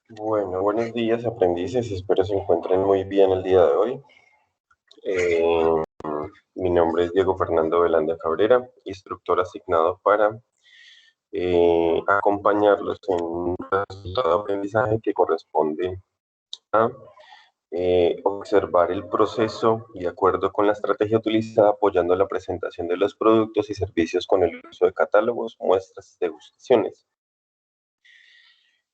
Bueno, buenos días, aprendices. Espero se encuentren muy bien el día de hoy. Eh, Mi nombre es Diego Fernando Velanda Cabrera, instructor asignado para acompañarlos en un resultado de aprendizaje que corresponde a observar el proceso de acuerdo con la estrategia utilizada, apoyando la presentación de los productos y servicios con el uso de catálogos, muestras y degustaciones.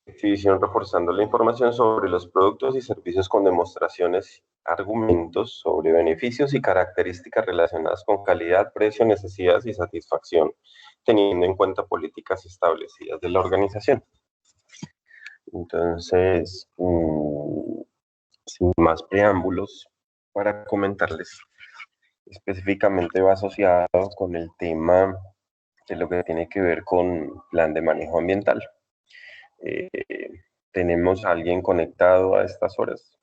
Exhibición reforzando la información sobre los productos y servicios con demostraciones, argumentos sobre beneficios y características relacionadas con calidad, precio, necesidades y satisfacción, teniendo en cuenta políticas establecidas de la organización. Entonces, sin más preámbulos, para comentarles, específicamente va asociado con el tema de lo que tiene que ver con plan de manejo ambiental. Eh, Tenemos a alguien conectado a estas horas.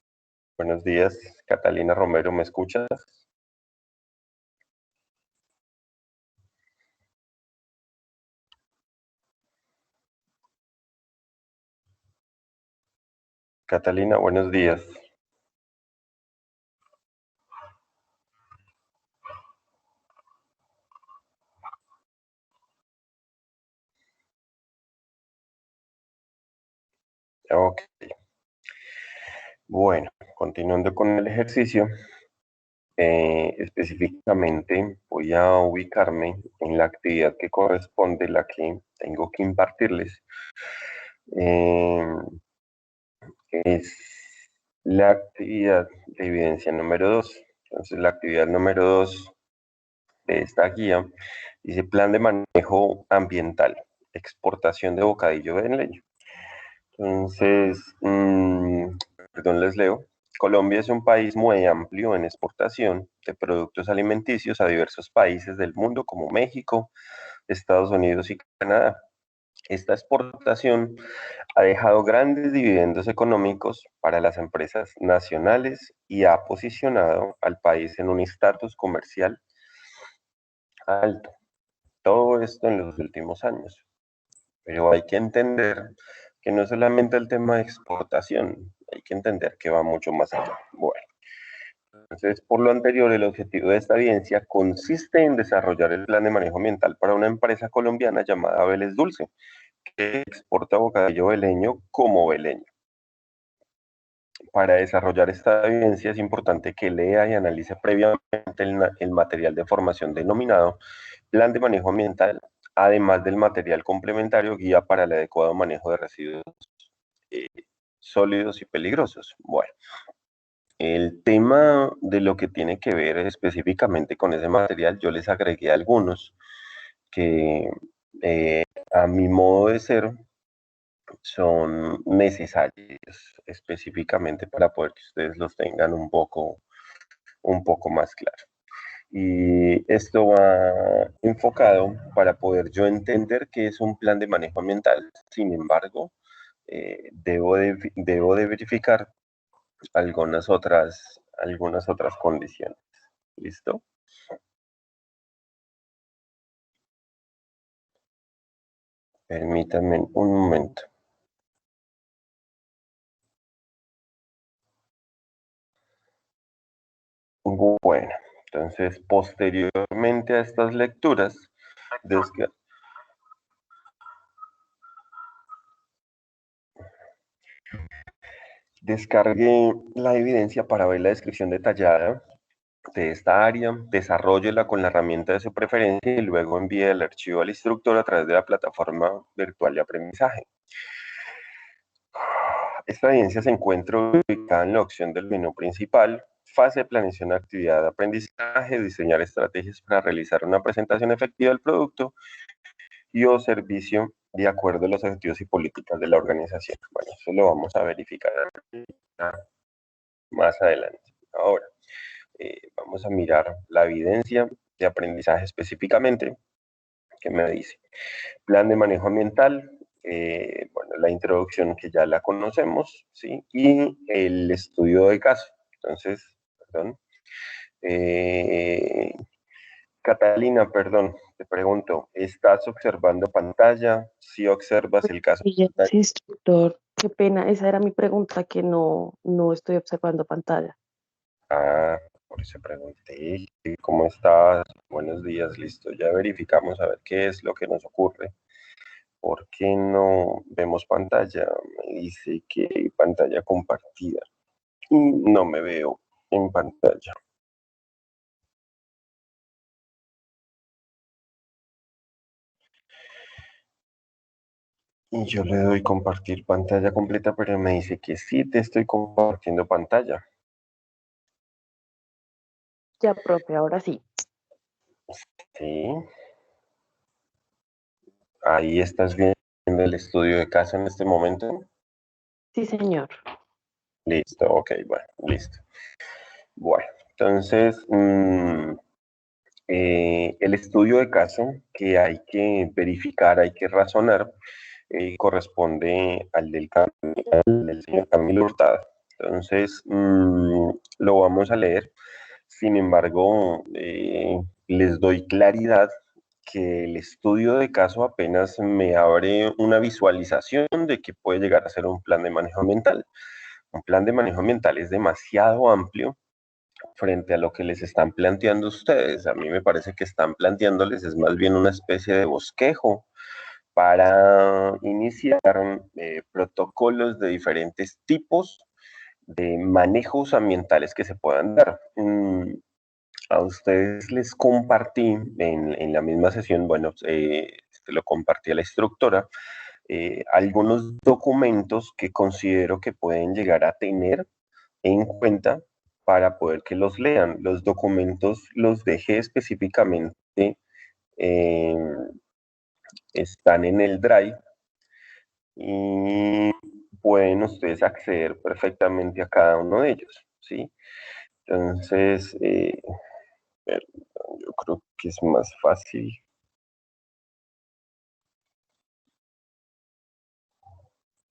Buenos días, Catalina Romero, ¿me escuchas? Catalina, buenos días. Ok, bueno, continuando con el ejercicio, específicamente voy a ubicarme en la actividad que corresponde, la que tengo que impartirles. Eh, es la actividad de evidencia número 2. Entonces, la actividad número 2 de esta guía dice plan de manejo ambiental, exportación de bocadillo de leño. Entonces, perdón, les leo. Colombia es un país muy amplio en exportación de productos alimenticios a diversos países del mundo como México, Estados Unidos y Canadá. Esta exportación ha dejado grandes dividendos económicos para las empresas nacionales y ha posicionado al país en un estatus comercial alto. Todo esto en los últimos años. Pero hay que entender que no es solamente el tema de exportación, hay que entender que va mucho más allá. Bueno, entonces, por lo anterior, el objetivo de esta evidencia consiste en desarrollar el plan de manejo ambiental para una empresa colombiana llamada Vélez Dulce, que exporta bocadillo veleño como veleño. Para desarrollar esta evidencia es importante que lea y analice previamente el material de formación denominado Plan de Manejo Ambiental, además del material complementario Guía para el adecuado manejo de residuos eh, sólidos y peligrosos. Bueno, el tema de lo que tiene que ver específicamente con ese material, yo les agregué algunos que eh, a mi modo de ser son necesarios específicamente para poder que ustedes los tengan un poco más claro. Y esto va enfocado para poder yo entender qué es un plan de manejo ambiental. Sin embargo, debo de verificar algunas otras condiciones. ¿Listo? Permítanme un momento. Bueno, entonces posteriormente a estas lecturas, desca- descargue la evidencia para ver la descripción detallada de esta área, desarrollela con la herramienta de su preferencia y luego envíe el archivo al instructor a través de la plataforma virtual de aprendizaje. Esta evidencia se encuentra ubicada en la opción del menú principal, fase de planeación de actividad de aprendizaje, diseñar estrategias para realizar una presentación efectiva del producto y o servicio de acuerdo a los objetivos y políticas de la organización. Bueno, eso lo vamos a verificar más adelante. Ahora, vamos a mirar la evidencia de aprendizaje específicamente, que me dice. Plan de manejo ambiental, bueno, la introducción que ya la conocemos, ¿sí? Y el estudio de caso. Entonces, perdón. eh, Catalina, perdón, te pregunto, ¿estás observando pantalla? Si observas el caso Sí, de pantalla. instructor. Qué pena, esa era mi pregunta, que no estoy observando pantalla. Ah, por eso pregunté, ¿cómo estás? Buenos días, listo. Ya verificamos a ver qué es lo que nos ocurre. ¿Por qué no vemos pantalla? Me dice que hay pantalla compartida. No me veo en pantalla. Y yo le doy compartir pantalla completa, pero me dice que sí te estoy compartiendo pantalla. Ya, profe, ahora sí. Sí, ahí estás viendo el estudio de casa en este momento. Sí, señor. Listo, ok, bueno, listo. Bueno, entonces, el estudio de caso que hay que verificar, hay que razonar, corresponde al del señor Camilo Hurtado. Entonces, lo vamos a leer. Sin embargo, les doy claridad que el estudio de caso apenas me abre una visualización de que puede llegar a ser un plan de manejo ambiental. Un plan de manejo ambiental es demasiado amplio frente a lo que les están planteando ustedes. A mí me parece que están planteándoles es más bien una especie de bosquejo para iniciar protocolos de diferentes tipos de manejos ambientales que se puedan dar. A ustedes les compartí en la misma sesión, bueno, lo compartí a la instructora, algunos documentos que considero que pueden llegar a tener en cuenta para poder que los lean. Los documentos los dejé específicamente, eh, están en el Drive y pueden ustedes acceder perfectamente a cada uno de ellos, ¿sí? Entonces, yo creo que es más fácil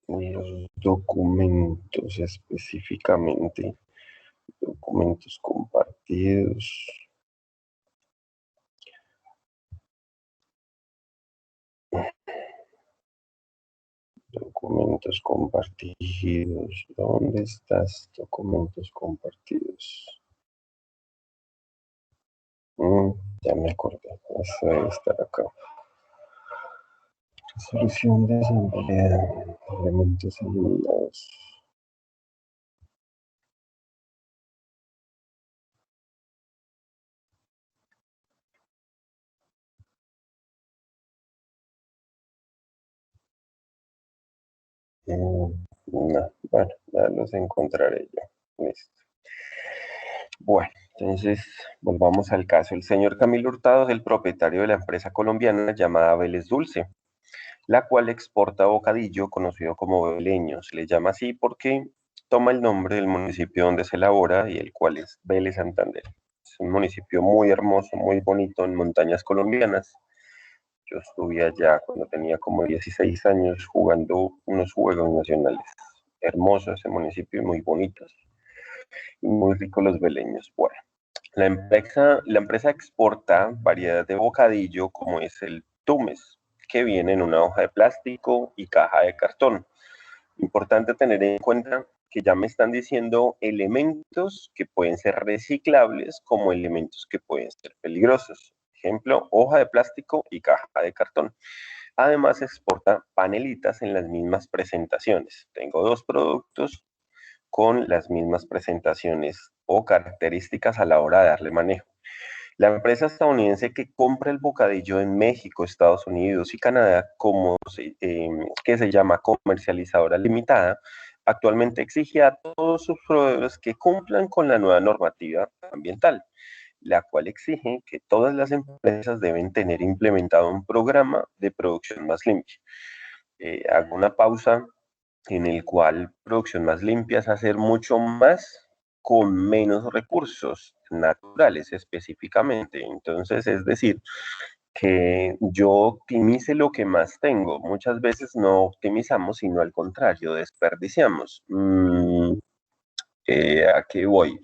los documentos específicamente, documentos compartidos. Documentos compartidos. ¿Dónde estás? Documentos compartidos. Mm, ya me acordé. Eso debe estar acá. Resolución de asamblea. Elementos eliminados. No, bueno, ya los encontraré yo. Listo. Bueno, entonces volvamos al caso. El señor Camilo Hurtado es el propietario de la empresa colombiana llamada Vélez Dulce, la cual exporta bocadillo conocido como Veleño. Se le llama así porque toma el nombre del municipio donde se elabora y el cual es Vélez Santander. Es un municipio muy hermoso, muy bonito en montañas colombianas. Yo estuve allá cuando tenía como 16 años jugando unos juegos nacionales. Hermoso ese municipio y muy bonitos y muy ricos los veleños. Bueno, la empresa exporta variedad de bocadillo como es el Tumes, que viene en una hoja de plástico y caja de cartón. Importante tener en cuenta que ya me están diciendo elementos que pueden ser reciclables como elementos que pueden ser peligrosos. Ejemplo, hoja de plástico y caja de cartón. Además, exporta panelitas en las mismas presentaciones. Tengo dos productos con las mismas presentaciones o características a la hora de darle manejo. La empresa estadounidense que compra el bocadillo en México, Estados Unidos y Canadá, que se llama Comercializadora Limitada, actualmente exige a todos sus proveedores que cumplan con la nueva normativa ambiental, la cual exige que todas las empresas deben tener implementado un programa de producción más limpia. Hago una pausa en el cual producción más limpia es hacer mucho más con menos recursos naturales específicamente. Entonces, es decir, que yo optimice lo que más tengo. Muchas veces no optimizamos, sino al contrario, desperdiciamos. ¿A qué voy?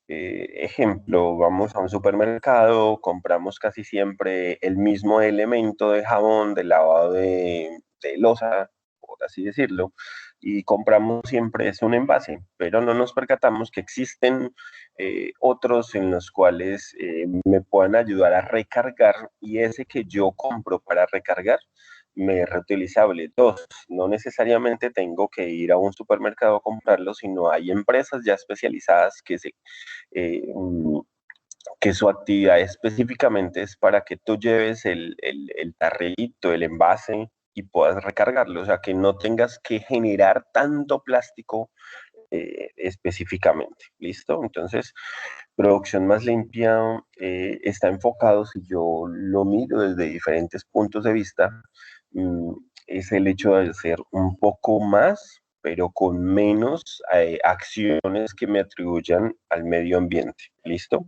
Ejemplo, vamos a un supermercado, compramos casi siempre el mismo elemento de jabón, de lavado de loza, por así decirlo, y compramos siempre es un envase, pero no nos percatamos que existen otros en los cuales me puedan ayudar a recargar y ese que yo compro para recargar me es reutilizable. Dos, no necesariamente tengo que ir a un supermercado a comprarlo, sino hay empresas ya especializadas eh, que su actividad específicamente es para que tú lleves el tarrito, el envase y puedas recargarlo, o sea, que no tengas que generar tanto plástico específicamente, ¿listo? Entonces, producción más limpia está enfocado, si yo lo miro desde diferentes puntos de vista, mm, es el hecho de hacer un poco más, pero con menos acciones que me atribuyan al medio ambiente, ¿listo?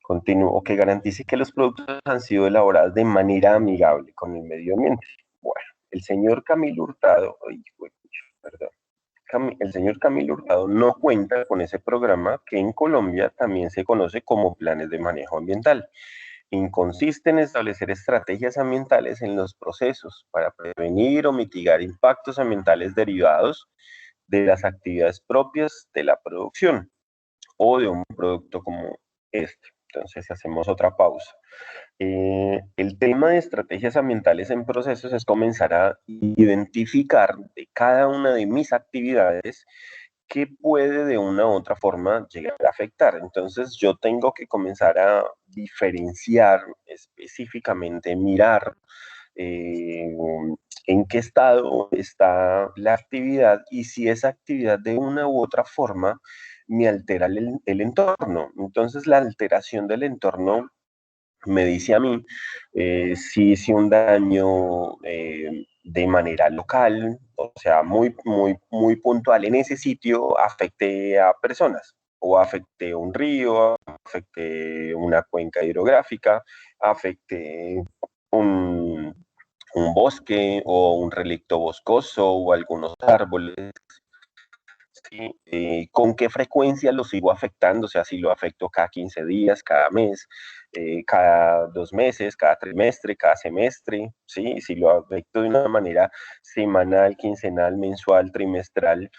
Continúo, que garantice que los productos han sido elaborados de manera amigable con el medio ambiente. Bueno, el señor Camilo Hurtado, ay, perdón, el señor Camilo Hurtado no cuenta con ese programa que en Colombia también se conoce como planes de manejo ambiental. Consiste en establecer estrategias ambientales en los procesos para prevenir o mitigar impactos ambientales derivados de las actividades propias de la producción o de un producto como este. Entonces hacemos otra pausa. El tema de estrategias ambientales en procesos es comenzar a identificar de cada una de mis actividades que puede de una u otra forma llegar a afectar. Entonces yo tengo que comenzar a diferenciar específicamente, mirar eh, en qué estado está la actividad y si esa actividad de una u otra forma me altera el entorno. Entonces la alteración del entorno me dice a mí si hice un daño de manera local, o sea, muy puntual en ese sitio, afecte a personas, o afecte un río, afecte una cuenca hidrográfica, afecte un, un bosque o un relicto boscoso o algunos árboles. ¿Sí? ¿Con qué frecuencia lo sigo afectando? O sea, si lo afecto cada 15 días, cada mes, cada 2 meses, cada trimestre, cada semestre, ¿sí? Si lo afecto de una manera semanal, quincenal, mensual, trimestral,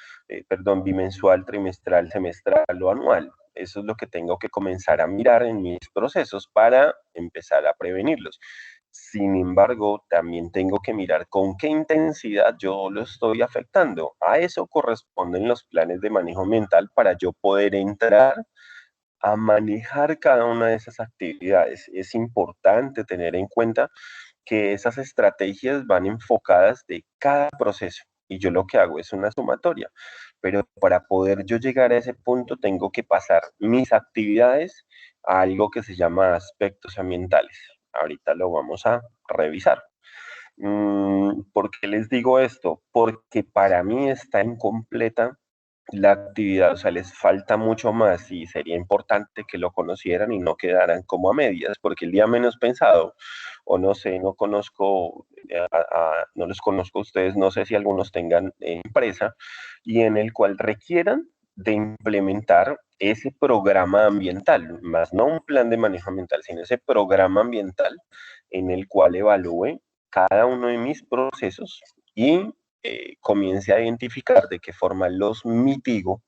perdón, bimensual, trimestral, semestral o anual. Eso es lo que tengo que comenzar a mirar en mis procesos para empezar a prevenirlos. Sin embargo, también tengo que mirar con qué intensidad yo lo estoy afectando. A eso corresponden los planes de manejo mental para yo poder entrar a manejar cada una de esas actividades. Es importante tener en cuenta que esas estrategias van enfocadas de cada proceso y yo lo que hago es una sumatoria, pero para poder yo llegar a ese punto tengo que pasar mis actividades a algo que se llama aspectos ambientales. Ahorita lo vamos a revisar. ¿Por qué les digo esto? Porque para mí está incompleta la actividad, o sea, les falta mucho más y sería importante que lo conocieran y no quedaran como a medias, porque el día menos pensado, o no sé, no conozco, no los conozco a ustedes, no sé si algunos tengan empresa y en el cual requieran de implementar ese programa ambiental, más no un plan de manejo ambiental, sino ese programa ambiental en el cual evalúe cada uno de mis procesos y comience a identificar de qué forma los mitigo,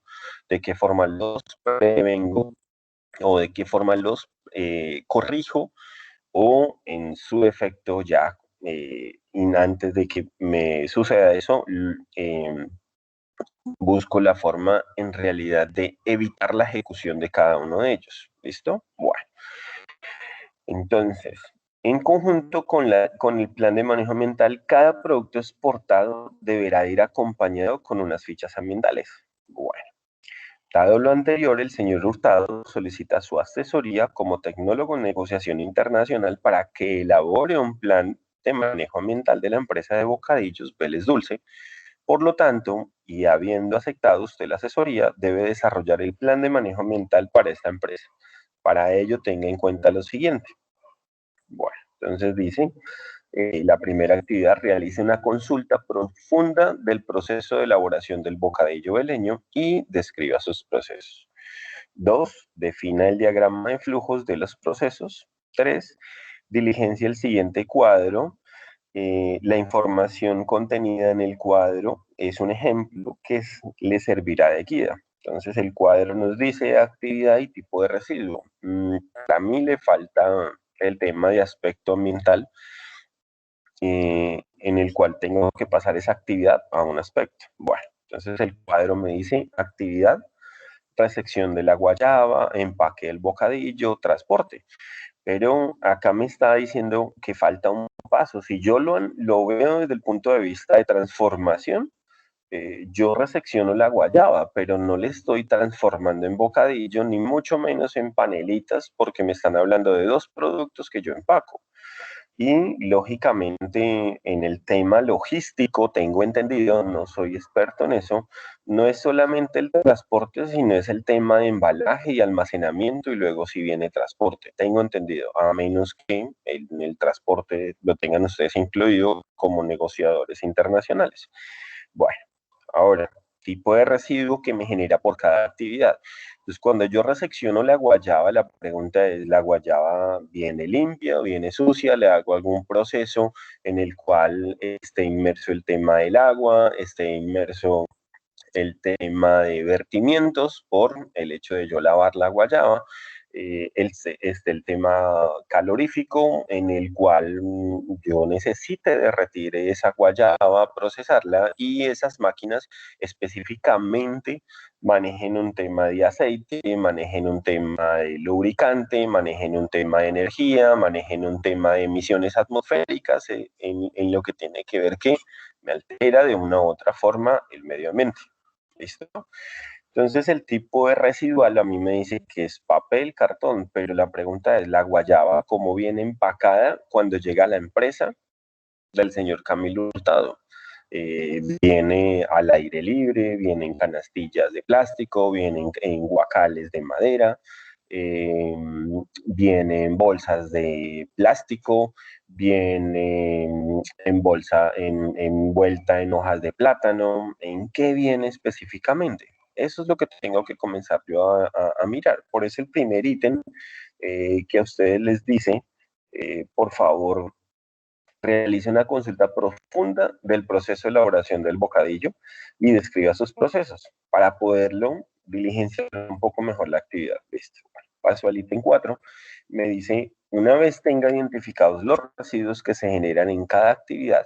de qué forma los prevengo o de qué forma los corrijo o en su defecto ya antes de que me suceda eso, busco la forma en realidad de evitar la ejecución de cada uno de ellos. ¿Listo? Bueno, entonces, en conjunto con el plan de manejo ambiental, cada producto exportado deberá ir acompañado con unas fichas ambientales. Bueno, dado lo anterior, el señor Hurtado solicita su asesoría como tecnólogo en negociación internacional para que elabore un plan de manejo ambiental de la empresa de bocadillos Vélez Dulce. Por lo tanto, y habiendo aceptado usted la asesoría, debe desarrollar el plan de manejo ambiental para esta empresa. Para ello, tenga en cuenta lo siguiente. Bueno, entonces dice, la primera actividad realice una consulta profunda del proceso de elaboración del bocadillo veleño y describa sus procesos. 2, defina el diagrama de flujos de los procesos. 3, diligencia el siguiente cuadro. La información contenida en el cuadro es un ejemplo que le servirá de guía. Entonces el cuadro nos dice actividad y tipo de residuo. A mí le falta el tema de aspecto ambiental, en el cual tengo que pasar esa actividad a un aspecto. Bueno, entonces el cuadro me dice actividad, recepción de la guayaba, empaque del bocadillo, transporte. Pero acá me está diciendo que falta un paso. Si yo lo veo desde el punto de vista de transformación, yo resecciono la guayaba, pero no le estoy transformando en bocadillo, ni mucho menos en panelitas, porque me están hablando de dos productos que yo empaco. Y lógicamente en el tema logístico, tengo entendido, no soy experto en eso, no es solamente el transporte, sino es el tema de embalaje y almacenamiento y luego si viene transporte. Tengo entendido, a menos que el transporte lo tengan ustedes incluido como negociadores internacionales. Bueno, ahora, tipo de residuo que me genera por cada actividad. Entonces, cuando yo resecciono la guayaba, la pregunta es, ¿la guayaba viene limpia o viene sucia? ¿Le hago algún proceso en el cual esté inmerso el tema del agua, esté inmerso el tema de vertimientos por el hecho de yo lavar la guayaba? El tema calorífico en el cual yo necesite derretir esa guayaba, procesarla y esas máquinas específicamente manejen un tema de aceite, manejen un tema de lubricante, manejen un tema de energía, manejen un tema de emisiones atmosféricas, en lo que tiene que ver que me altera de una u otra forma el medio ambiente. ¿Listo? Entonces el tipo de residual a mí me dice que es papel, cartón, pero la pregunta es, ¿la guayaba cómo viene empacada cuando llega a la empresa del señor Camilo Hurtado? Viene al aire libre, viene en canastillas de plástico, viene en guacales de madera, eh, viene en bolsas de plástico, viene en bolsa, envuelta en hojas de plátano. ¿En qué viene específicamente? Eso es lo que tengo que comenzar yo a mirar. Por eso el primer ítem que a ustedes les dice, por favor, realice una consulta profunda del proceso de elaboración del bocadillo y describa sus procesos para poderlo diligenciar un poco mejor la actividad. ¿Listo? Bueno, paso al ítem 4. Me dice, una vez tenga identificados los residuos que se generan en cada actividad,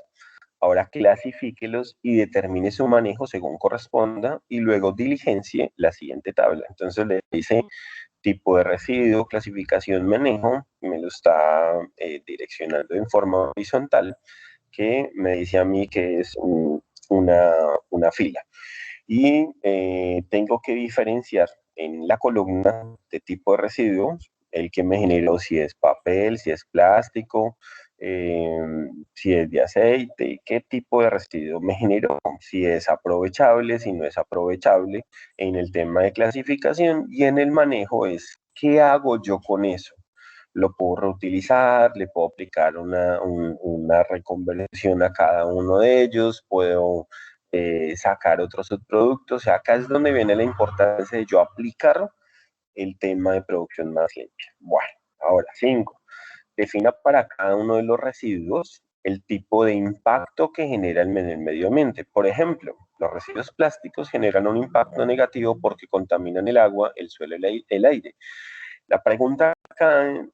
ahora clasifíquelos y determine su manejo según corresponda y luego diligencie la siguiente tabla. Entonces le dice tipo de residuo, clasificación, manejo, me lo está direccionando en forma horizontal, que me dice a mí que es una fila. Y tengo que diferenciar en la columna de tipo de residuos el que me generó, si es papel, si es plástico, eh, si es de aceite, qué tipo de residuo me generó, si es aprovechable, si no es aprovechable, en el tema de clasificación. Y en el manejo es, ¿qué hago yo con eso? Lo puedo reutilizar, le puedo aplicar una reconversión a cada uno de ellos, puedo sacar otros subproductos. O sea, acá es donde viene la importancia de yo aplicar el tema de producción más limpia. Bueno, ahora 5. Defina para cada uno de los residuos el tipo de impacto que genera en el medio ambiente. Por ejemplo, los residuos plásticos generan un impacto negativo porque contaminan el agua, el suelo y el aire. La pregunta acá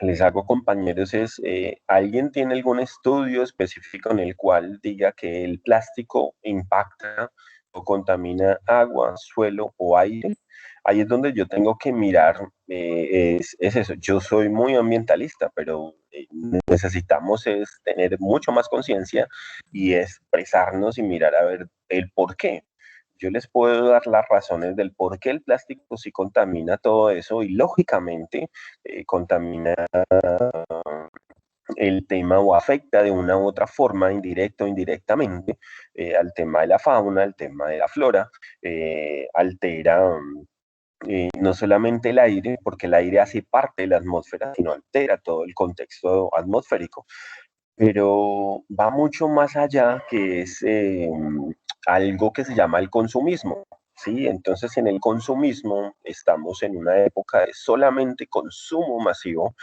les hago, compañeros, es, ¿alguien tiene algún estudio específico en el cual diga que el plástico impacta o contamina agua, suelo o aire? Ahí es donde yo tengo que mirar, es eso, yo soy muy ambientalista, pero necesitamos es tener mucho más conciencia y expresarnos y mirar a ver el por qué. Yo les puedo dar las razones del por qué el plástico sí contamina todo eso y lógicamente contamina el tema o afecta de una u otra forma, indirecta o indirectamente, al tema de la fauna, al tema de la flora, altera no solamente el aire, porque el aire hace parte de la atmósfera, sino altera todo el contexto atmosférico, pero va mucho más allá, que es algo que se llama el consumismo. ¿sí? Entonces, en el consumismo estamos en una época de solamente consumo masivo,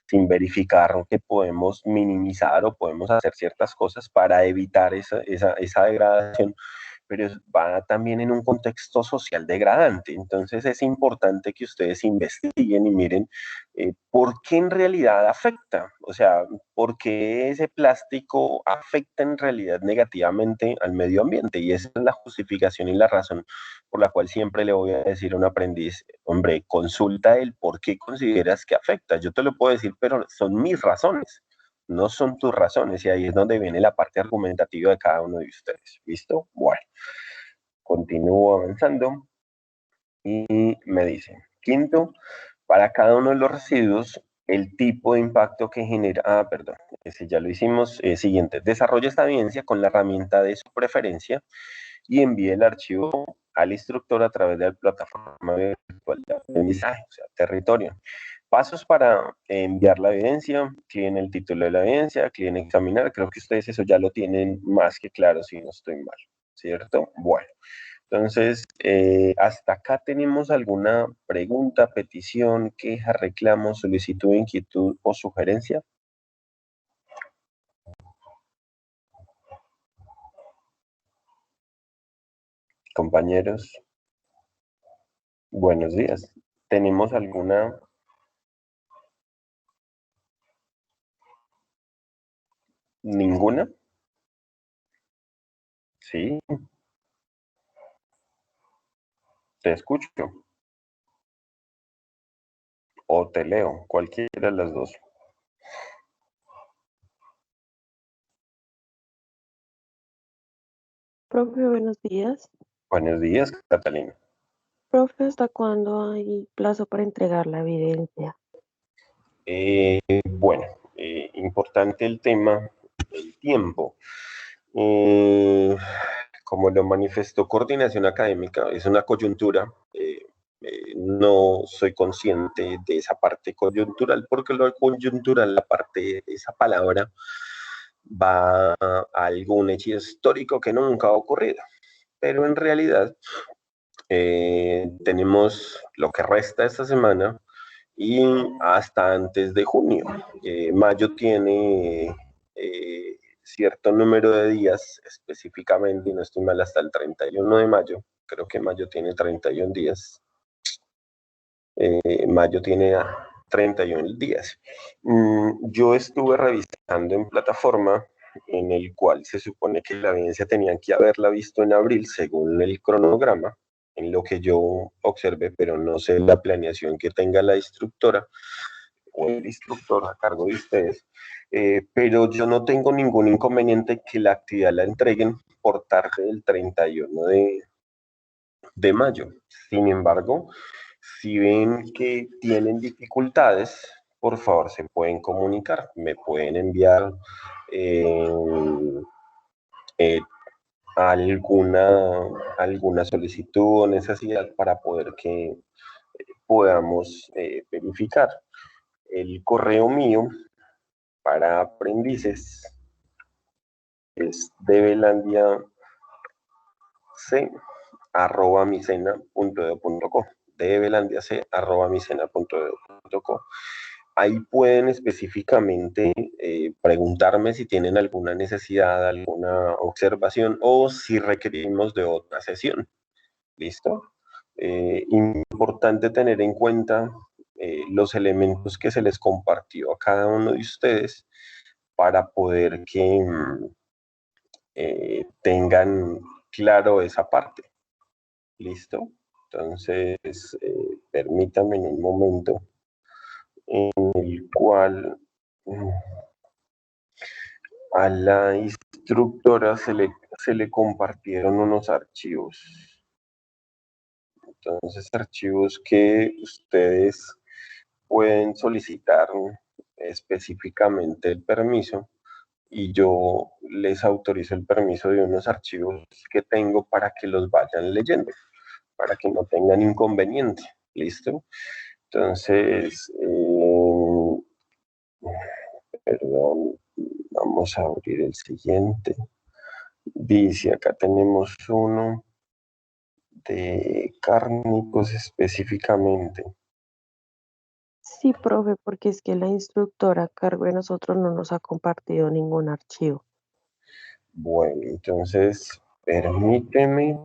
sin verificar que podemos minimizar o podemos hacer ciertas cosas para evitar esa degradación, pero va también en un contexto social degradante. Entonces es importante que ustedes investiguen y miren por qué en realidad afecta, o sea, por qué ese plástico afecta en realidad negativamente al medio ambiente. Y esa es la justificación y la razón por la cual siempre le voy a decir a un aprendiz, hombre, consulta el por qué consideras que afecta. Yo te lo puedo decir, pero son mis razones, no son tus razones, y ahí es donde viene la parte argumentativa de cada uno de ustedes. ¿Listo? Bueno, continúo avanzando y me dice, quinto, para cada uno de los residuos, el tipo de impacto que genera, perdón, ese ya lo hicimos. Siguiente, desarrolla esta evidencia con la herramienta de su preferencia y envíe el archivo al instructor a través de la plataforma virtual de aprendizaje, o sea, territorio. Pasos para enviar la evidencia, clic en el título de la evidencia, clic en examinar. Creo que ustedes eso ya lo tienen más que claro, si no estoy mal, ¿cierto? Bueno, entonces, hasta acá tenemos alguna pregunta, petición, queja, reclamo, solicitud, inquietud o sugerencia. Compañeros, buenos días. ¿Tenemos alguna? ¿Ninguna? Sí, te escucho o te leo, cualquiera de las dos. Profe, buenos días. Buenos días, Catalina. Profe, ¿hasta cuándo hay plazo para entregar la evidencia? Bueno, importante el tema, el tiempo. Eh, como lo manifestó Coordinación Académica, es una coyuntura. No soy consciente de esa parte coyuntural, porque lo coyuntural, la parte de esa palabra, va a algún hecho histórico que nunca ha ocurrido. Pero en realidad tenemos lo que resta esta semana y hasta antes de junio. Mayo tiene cierto número de días específicamente, y no estoy mal, hasta el 31 de mayo. Creo que mayo tiene 31 días. Mayo tiene 31 días. Yo estuve revisando en plataforma en el cual se supone que la evidencia tenían que haberla visto en abril según el cronograma, en lo que yo observé, pero no sé la planeación que tenga la instructora o el instructor a cargo de ustedes. Pero yo no tengo ningún inconveniente que la actividad la entreguen por tarde del 31 de mayo. Sin embargo, si ven que tienen dificultades, por favor se pueden comunicar, me pueden enviar eh, eh, alguna solicitud o necesidad para poder que podamos verificar. El correo mío para aprendices es develandiac@micena.edu.co. develandiac@micena.edu.co. Ahí pueden específicamente preguntarme si tienen alguna necesidad, alguna observación o si requerimos de otra sesión. ¿Listo? Importante tener en cuenta los elementos que se les compartió a cada uno de ustedes para poder que tengan claro esa parte. ¿Listo? Entonces, permítanme en un momento en el cual a la instructora se le compartieron unos archivos. Entonces, archivos que ustedes pueden solicitar específicamente el permiso y yo les autorizo el permiso de unos archivos que tengo para que los vayan leyendo, para que no tengan inconveniente. ¿Listo? Entonces, perdón, vamos a abrir el siguiente. Dice, acá tenemos uno. de cárnicos específicamente. Sí, profe, porque es que la instructora a cargo de nosotros no nos ha compartido ningún archivo. Bueno, entonces permíteme,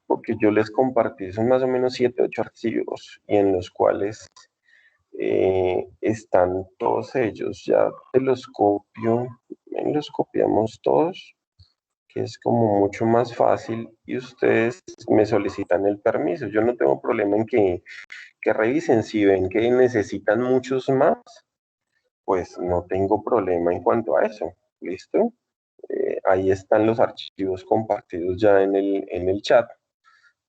porque yo les compartí, son más o menos 7, 8 archivos, y en los cuales están todos ellos. Ya te los copio, los copiamos todos, que es como mucho más fácil, y ustedes me solicitan el permiso. Yo no tengo problema en que revisen. Si ven que necesitan muchos más, pues no tengo problema en cuanto a eso. ¿Listo? Ahí están los archivos compartidos ya en el chat.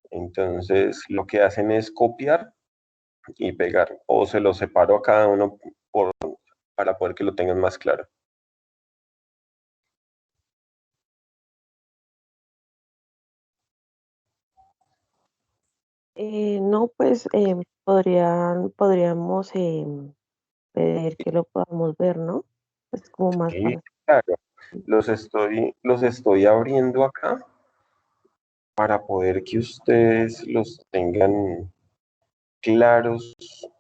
Entonces, lo que hacen es copiar y pegar, o se los separo a cada uno para poder que lo tengan más claro. No, pues podríamos pedir que lo podamos ver, ¿no? Es como más Sí, fácil. claro, los estoy abriendo acá para poder que ustedes los tengan claros,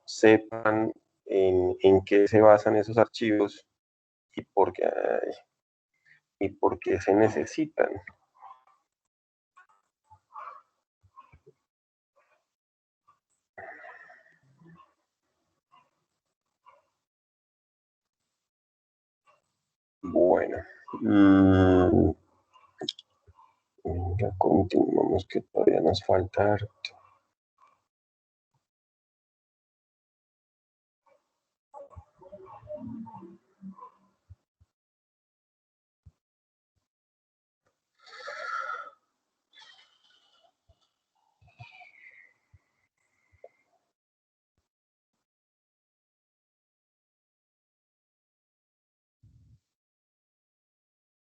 sepan en qué se basan esos archivos y y por qué se necesitan. Bueno, ya continuamos que todavía nos falta harto.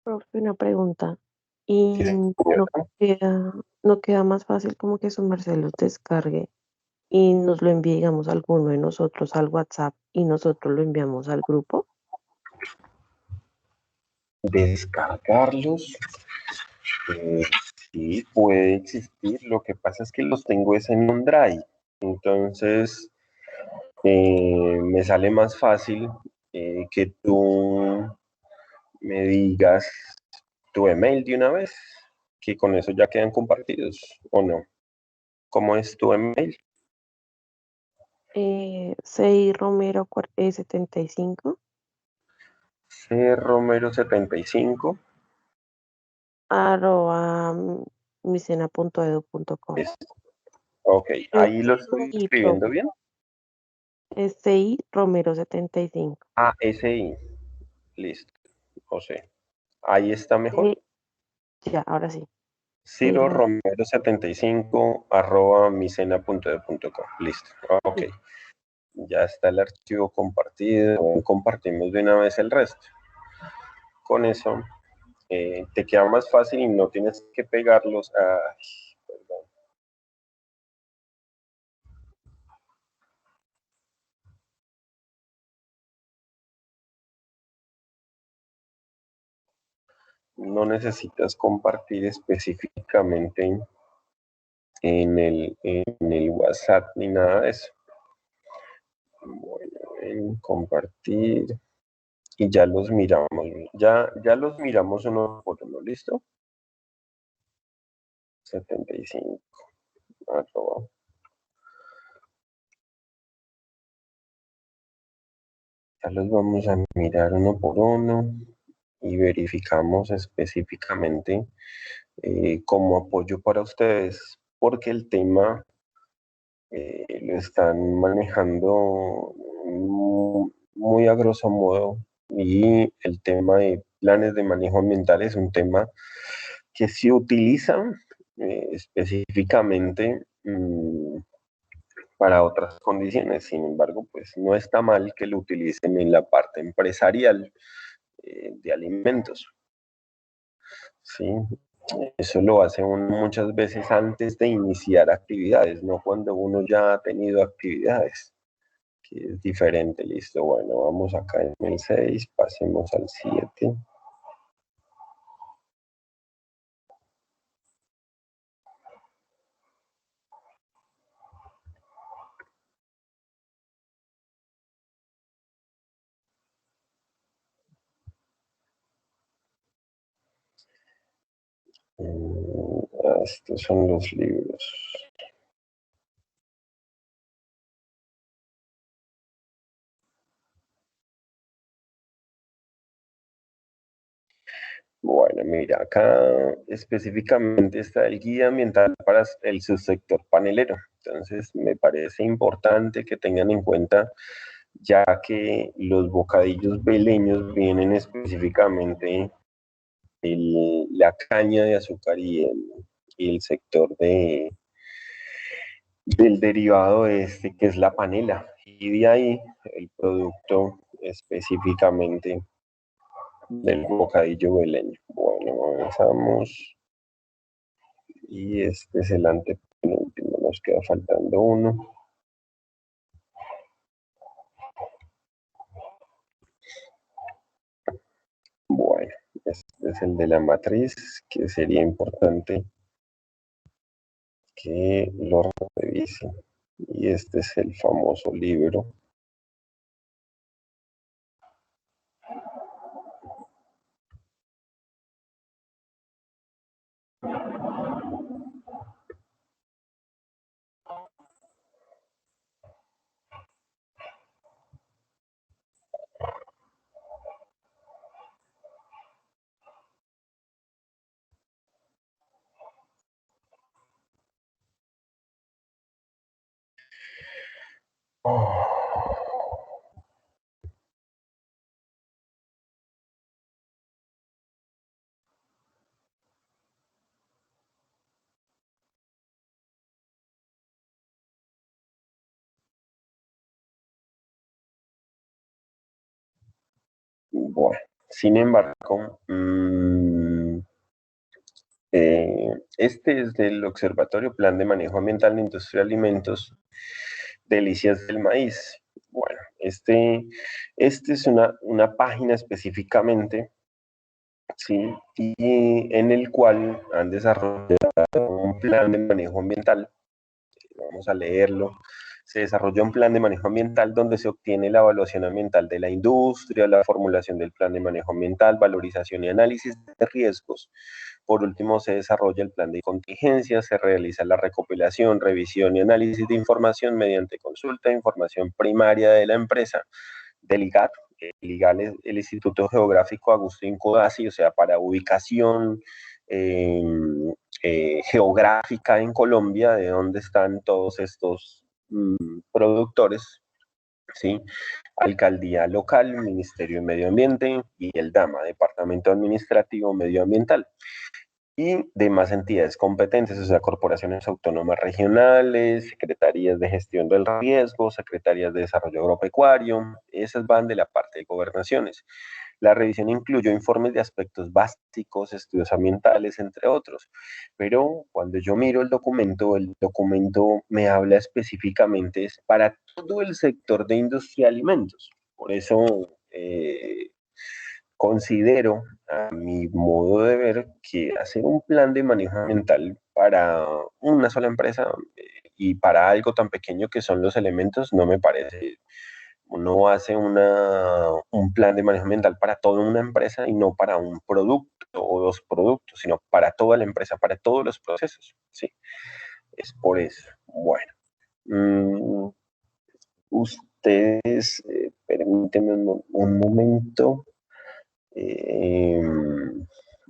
Profe, una pregunta. ¿Y Sí, señora. no queda más fácil como que su merced los descargue y nos lo envíe, digamos, alguno de nosotros al WhatsApp y nosotros lo enviamos al grupo? Descargarlos, eh, sí puede existir. Lo que pasa es que los tengo es en un drive. Entonces, me sale más fácil que tú me digas tu email de una vez, que con eso ya quedan compartidos, ¿o no? ¿Cómo es tu email? CI Romero 75 cromero75. arroba micena.edu.com. Ok, Pero ahí lo estoy CI, escribiendo profe, bien. es CI Romero 75. ASI, listo. O sea, ahí está mejor. Ya, ahora sí. CI Ciro Romero. Romero 75 arroba micena.edu.com. Listo. Ok, Sí. ya está el archivo compartido. Compartimos de una vez el resto. Con eso te queda más fácil y no tienes que pegarlos. Perdón. No necesitas compartir específicamente en el WhatsApp ni nada de eso. Bueno, en compartir y ya los miramos. Ya los miramos uno por uno. ¿Listo? 75. Arroba. Ya los vamos a mirar uno por uno y verificamos específicamente como apoyo para ustedes, porque el tema lo están manejando muy a grosso modo, y el tema de planes de manejo ambiental es un tema que se utiliza específicamente para otras condiciones. Sin embargo, pues no está mal que lo utilicen en la parte empresarial de alimentos. ¿Sí? Eso lo hace uno muchas veces antes de iniciar actividades, no cuando uno ya ha tenido actividades, que es diferente. Listo, bueno, vamos acá en el 6, pasemos al 7. Estos son los libros. Bueno, mira, acá específicamente está el guía ambiental para el subsector panelero. Entonces, me parece importante que tengan en cuenta, ya que los bocadillos beleños vienen específicamente la caña de azúcar y el sector del derivado de este, que es la panela. Y de ahí el producto específicamente del bocadillo beleño. Bueno, avanzamos. Y este es el antepenúltimo, nos queda faltando uno. Bueno, este es el de la matriz, que sería importante que lo revisen. Y este es el famoso libro. Bueno, sin embargo, este es del Observatorio Plan de Manejo Ambiental de Industria de Alimentos, Delicias del Maíz. Bueno, este es una página específicamente, ¿sí? Y en el cual han desarrollado un plan de manejo ambiental. Vamos a leerlo. Se desarrolla un plan de manejo ambiental donde se obtiene la evaluación ambiental de la industria, la formulación del plan de manejo ambiental, valorización y análisis de riesgos. Por último, se desarrolla el plan de contingencia, se realiza la recopilación, revisión y análisis de información mediante consulta de información primaria de la empresa, del IGAT. El IGAT es el Instituto Geográfico Agustín Codazzi, o sea, para ubicación eh, geográfica en Colombia, de dónde están todos estos productores, ¿sí? Alcaldía local, Ministerio de Medio Ambiente y el DAMA, Departamento Administrativo Medioambiental, y demás entidades competentes, o sea, corporaciones autónomas regionales, secretarías de gestión del riesgo, secretarías de desarrollo agropecuario, esas van de la parte de gobernaciones. La revisión incluyó informes de aspectos básicos, estudios ambientales, entre otros. Pero cuando yo miro el documento me habla específicamente para todo el sector de industria de alimentos. Por eso considero, a mi modo de ver, que hacer un plan de manejo ambiental para una sola empresa y para algo tan pequeño que son los elementos no me parece. Uno hace un plan de manejo ambiental para toda una empresa y no para un producto o dos productos, sino para toda la empresa, para todos los procesos. Sí, es por eso. Bueno, mmm, ustedes, permítanme un momento. Eh,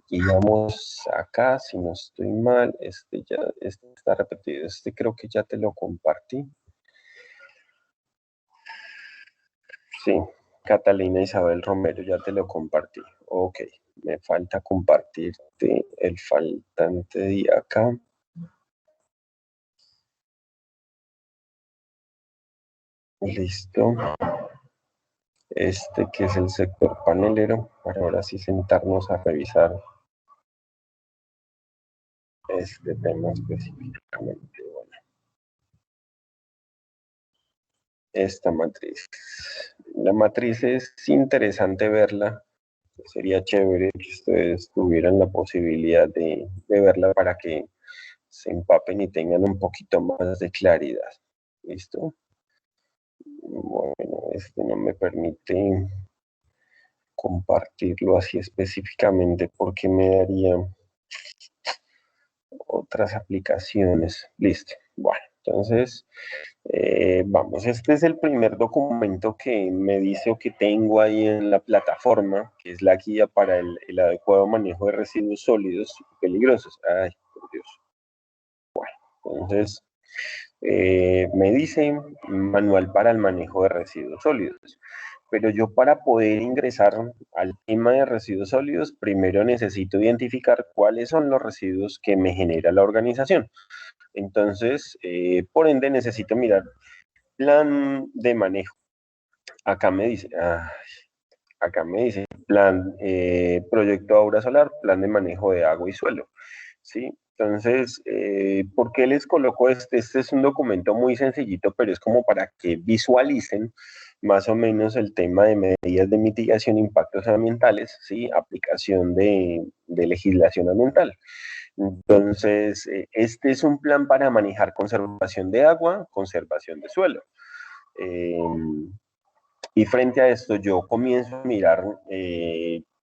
y vamos acá, si no estoy mal, este está repetido, este creo que ya te lo compartí. Sí, Catalina Isabel Romero, ya te lo compartí. Ok, me falta compartirte el faltante de acá. Listo. Este que es el sector panelero, para ahora sí sentarnos a revisar este tema específicamente. Bueno, esta matriz. La matriz es interesante verla. Sería chévere que ustedes tuvieran la posibilidad de verla para que se empapen y tengan un poquito más de claridad. ¿Listo? Bueno, este no me permite compartirlo así específicamente porque me daría otras aplicaciones. Listo. Bueno, entonces, vamos, este es el primer documento que me dice o que tengo ahí en la plataforma, que es la guía para el adecuado manejo de residuos sólidos y peligrosos. Ay, por Dios. Entonces, me dice manual para el manejo de residuos sólidos. Pero yo para poder ingresar al tema de residuos sólidos, primero necesito identificar cuáles son los residuos que me genera la organización. Entonces, por ende, necesito mirar plan de manejo. Acá me dice, acá me dice plan, proyecto Aura Solar, plan de manejo de agua y suelo. ¿Sí? Entonces, ¿por qué les coloco este? Este es un documento muy sencillito, pero es como para que visualicen más o menos el tema de medidas de mitigación de impactos ambientales, ¿sí? Aplicación de legislación ambiental. Entonces, este es un plan para manejar conservación de agua, conservación de suelo. Eh, y frente a esto yo comienzo a mirar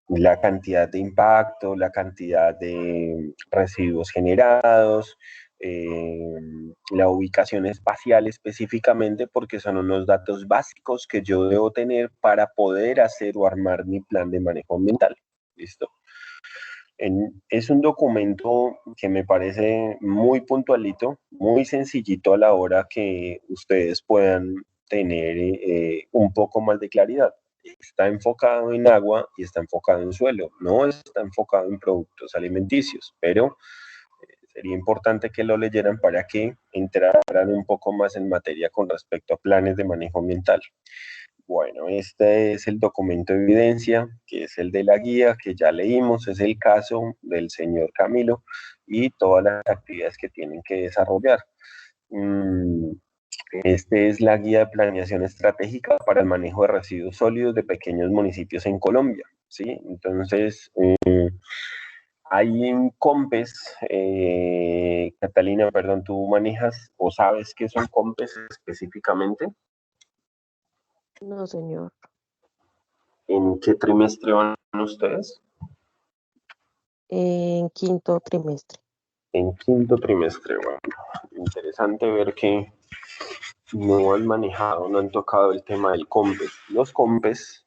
la cantidad de impacto, la cantidad de residuos generados, eh, la ubicación espacial específicamente, porque son unos datos básicos que yo debo tener para poder hacer o armar mi plan de manejo ambiental. ¿Listo? Es un documento que me parece muy puntualito, muy sencillito a la hora que ustedes puedan tener un poco más de claridad. Está enfocado en agua y está enfocado en suelo, no está enfocado en productos alimenticios, pero sería importante que lo leyeran para que entraran un poco más en materia con respecto a planes de manejo ambiental. Bueno, este es el documento de evidencia, que es el de la guía, que ya leímos, es el caso del señor Camilo y todas las actividades que tienen que desarrollar. Este es la guía de planeación estratégica para el manejo de residuos sólidos de pequeños municipios en Colombia, ¿sí? Entonces, hay en COMPES, Catalina, perdón, ¿tú manejas o sabes qué son COMPES específicamente? No, señor. ¿En qué trimestre van ustedes? En quinto trimestre. En quinto trimestre, bueno, interesante ver que no han manejado, no han tocado el tema del COMPES. Los COMPES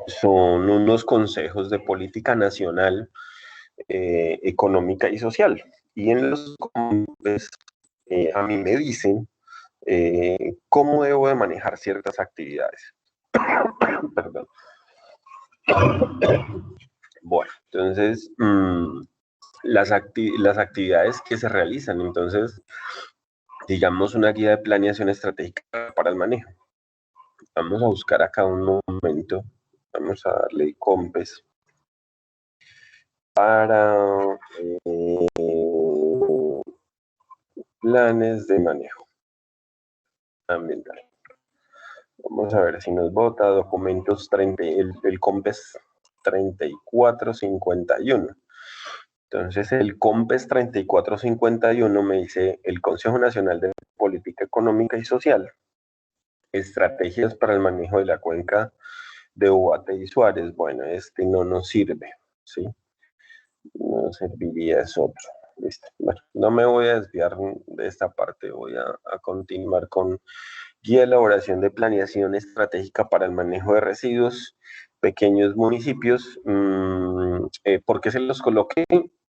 son unos consejos de política nacional, económica y social. Y en los COMPES a mí me dicen cómo debo de manejar ciertas actividades. Perdón. Bueno, entonces, las actividades que se realizan. Entonces, digamos, una guía de planeación estratégica para el manejo. Vamos a buscar acá un momento. Vamos a darle COMPES para planes de manejo ambiental. Vamos a ver si nos vota documentos 30, el COMPES 3451. Entonces, el COMPES 3451 me dice el Consejo Nacional de Política Económica y Social, estrategias para el manejo de la cuenca de Ubaté y Suárez. Bueno, este no nos sirve, ¿sí? No serviría, es otro. Listo. Bueno, no me voy a desviar de esta parte, voy a continuar con guía de elaboración de planeación estratégica para el manejo de residuos, pequeños municipios. ¿Por qué se los coloqué?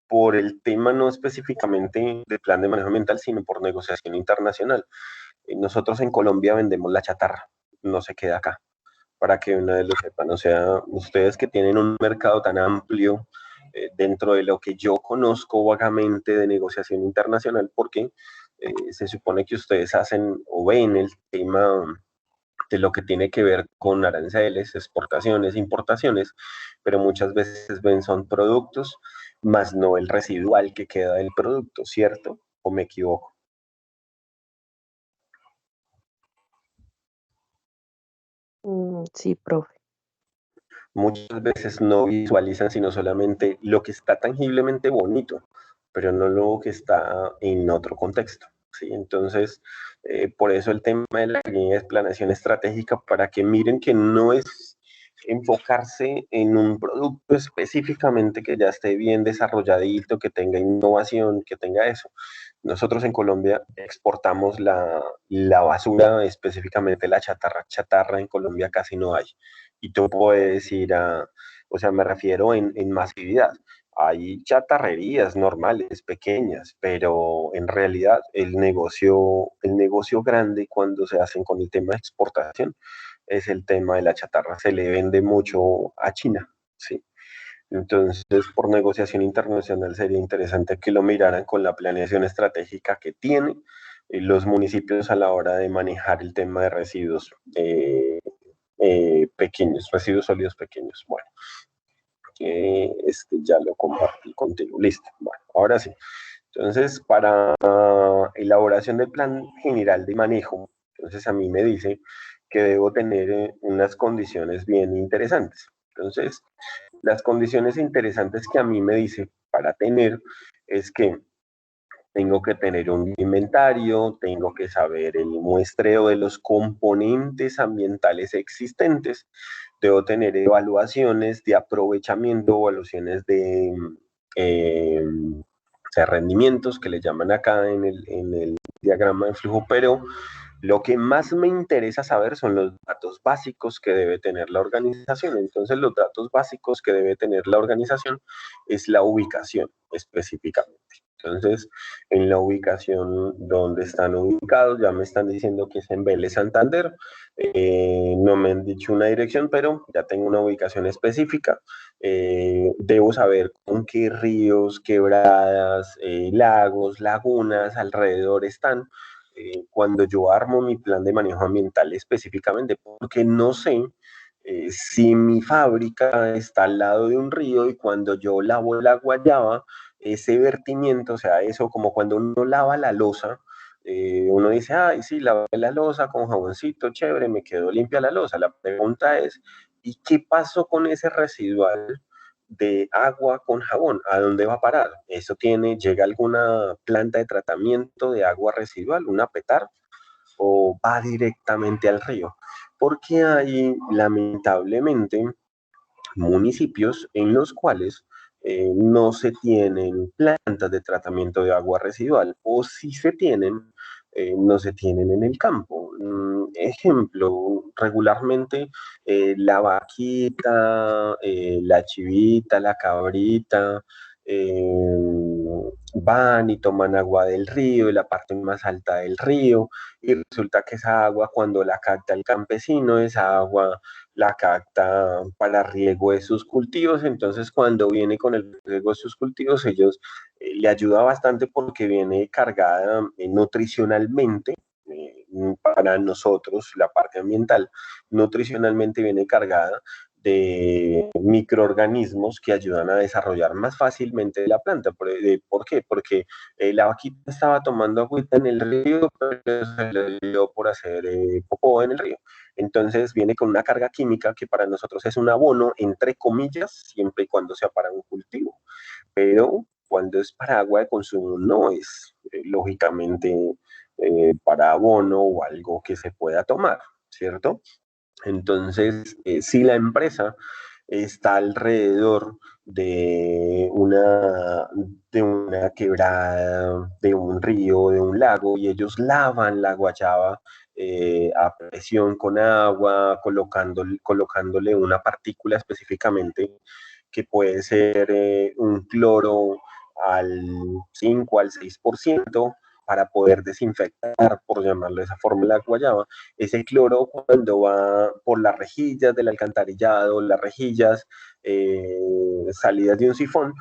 Por el tema no específicamente de plan de manejo ambiental, sino por negociación internacional. Nosotros en Colombia vendemos la chatarra, no se queda acá, para que una vez lo sepan. O sea, ustedes que tienen un mercado tan amplio dentro de lo que yo conozco vagamente de negociación internacional, porque se supone que ustedes hacen o ven el tema de lo que tiene que ver con aranceles, exportaciones, importaciones, pero muchas veces ven son productos, más no el residual que queda del producto, ¿cierto? ¿O me equivoco? Sí, profe. Muchas veces no visualizan sino solamente lo que está tangiblemente bonito, pero no lo que está en otro contexto. ¿Sí? Entonces, por eso el tema de la guía de planeación estratégica, para que miren que no es enfocarse en un producto específicamente que ya esté bien desarrolladito, que tenga innovación, que tenga eso. Nosotros en Colombia exportamos la basura, específicamente la chatarra. Chatarra en Colombia casi no hay. Y tú puedes ir a, o sea, me refiero en masividad. Hay chatarrerías normales, pequeñas, pero en realidad el negocio grande cuando se hacen con el tema de exportación es el tema de la chatarra. Se le vende mucho a China, ¿sí? Entonces, por negociación internacional sería interesante que lo miraran con la planeación estratégica que tienen los municipios a la hora de manejar el tema de residuos pequeños, residuos sólidos pequeños. Bueno, ya lo compartí contigo. Listo. Bueno, ahora sí. Entonces, para elaboración del plan general de manejo, entonces a mí me dice que debo tener unas condiciones bien interesantes. Entonces, las condiciones interesantes que a mí me dice para tener es que tengo que tener un inventario, tengo que saber el muestreo de los componentes ambientales existentes, debo tener evaluaciones de aprovechamiento, evaluaciones de rendimientos que le llaman acá en el diagrama de flujo, pero lo que más me interesa saber son los datos básicos que debe tener la organización. Entonces, los datos básicos que debe tener la organización es la ubicación específicamente. Entonces, en la ubicación donde están ubicados, ya me están diciendo que es en Vélez Santander. No me han dicho una dirección, pero ya tengo una ubicación específica. Debo saber con qué ríos, quebradas, lagos, lagunas alrededor están cuando yo armo mi plan de manejo ambiental específicamente, porque no sé si mi fábrica está al lado de un río y cuando yo lavo la guayaba, ese vertimiento, o sea, eso como cuando uno lava la loza, uno dice, ay, sí, lavé la loza con jaboncito, chévere, me quedó limpia la loza. La pregunta es, ¿y qué pasó con ese residual de agua con jabón? ¿A dónde va a parar? ¿Eso llega a alguna planta de tratamiento de agua residual, una PETAR, o va directamente al río? Porque hay, lamentablemente, municipios en los cuales no se tienen plantas de tratamiento de agua residual o si se tienen, no se tienen en el campo. Ejemplo, regularmente la vaquita, la chivita, la cabrita, van y toman agua del río, de la parte más alta del río, y resulta que esa agua cuando la capta el campesino, esa agua la capta para riego de sus cultivos, entonces cuando viene con el riego de sus cultivos, ellos le ayuda bastante porque viene cargada nutricionalmente, para nosotros, la parte ambiental, nutricionalmente viene cargada de microorganismos que ayudan a desarrollar más fácilmente la planta. ¿Por qué? Porque la vaquita estaba tomando agüita en el río, pero se le dio por hacer popó en el río. Entonces viene con una carga química que para nosotros es un abono, entre comillas, siempre y cuando sea para un cultivo. Pero cuando es para agua de consumo no es, lógicamente, para abono o algo que se pueda tomar, ¿cierto? Entonces, si la empresa está alrededor de una quebrada, de un río, de un lago, y ellos lavan la guayaba a presión con agua, colocándole una partícula específicamente que puede ser un cloro al 5 al 6% para poder desinfectar, por llamarlo de esa forma, la guayaba. Ese cloro cuando va por las rejillas del alcantarillado, las rejillas salidas de un sifón,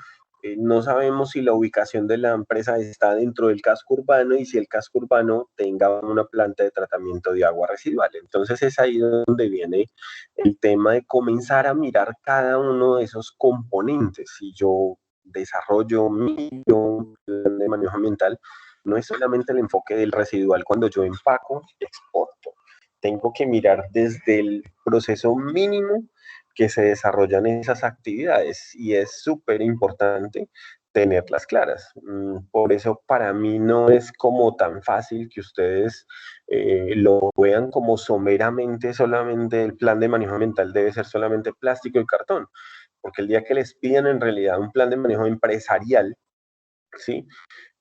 no sabemos si la ubicación de la empresa está dentro del casco urbano y si el casco urbano tenga una planta de tratamiento de agua residual. Entonces es ahí donde viene el tema de comenzar a mirar cada uno de esos componentes. Si yo desarrollo mi plan de manejo ambiental, no es solamente el enfoque del residual cuando yo empaco y exporto. Tengo que mirar desde el proceso mínimo que se desarrollan esas actividades y es súper importante tenerlas claras. Por eso para mí no es como tan fácil que ustedes lo vean como someramente solamente el plan de manejo ambiental debe ser solamente plástico y cartón, porque el día que les piden en realidad un plan de manejo empresarial, ¿sí?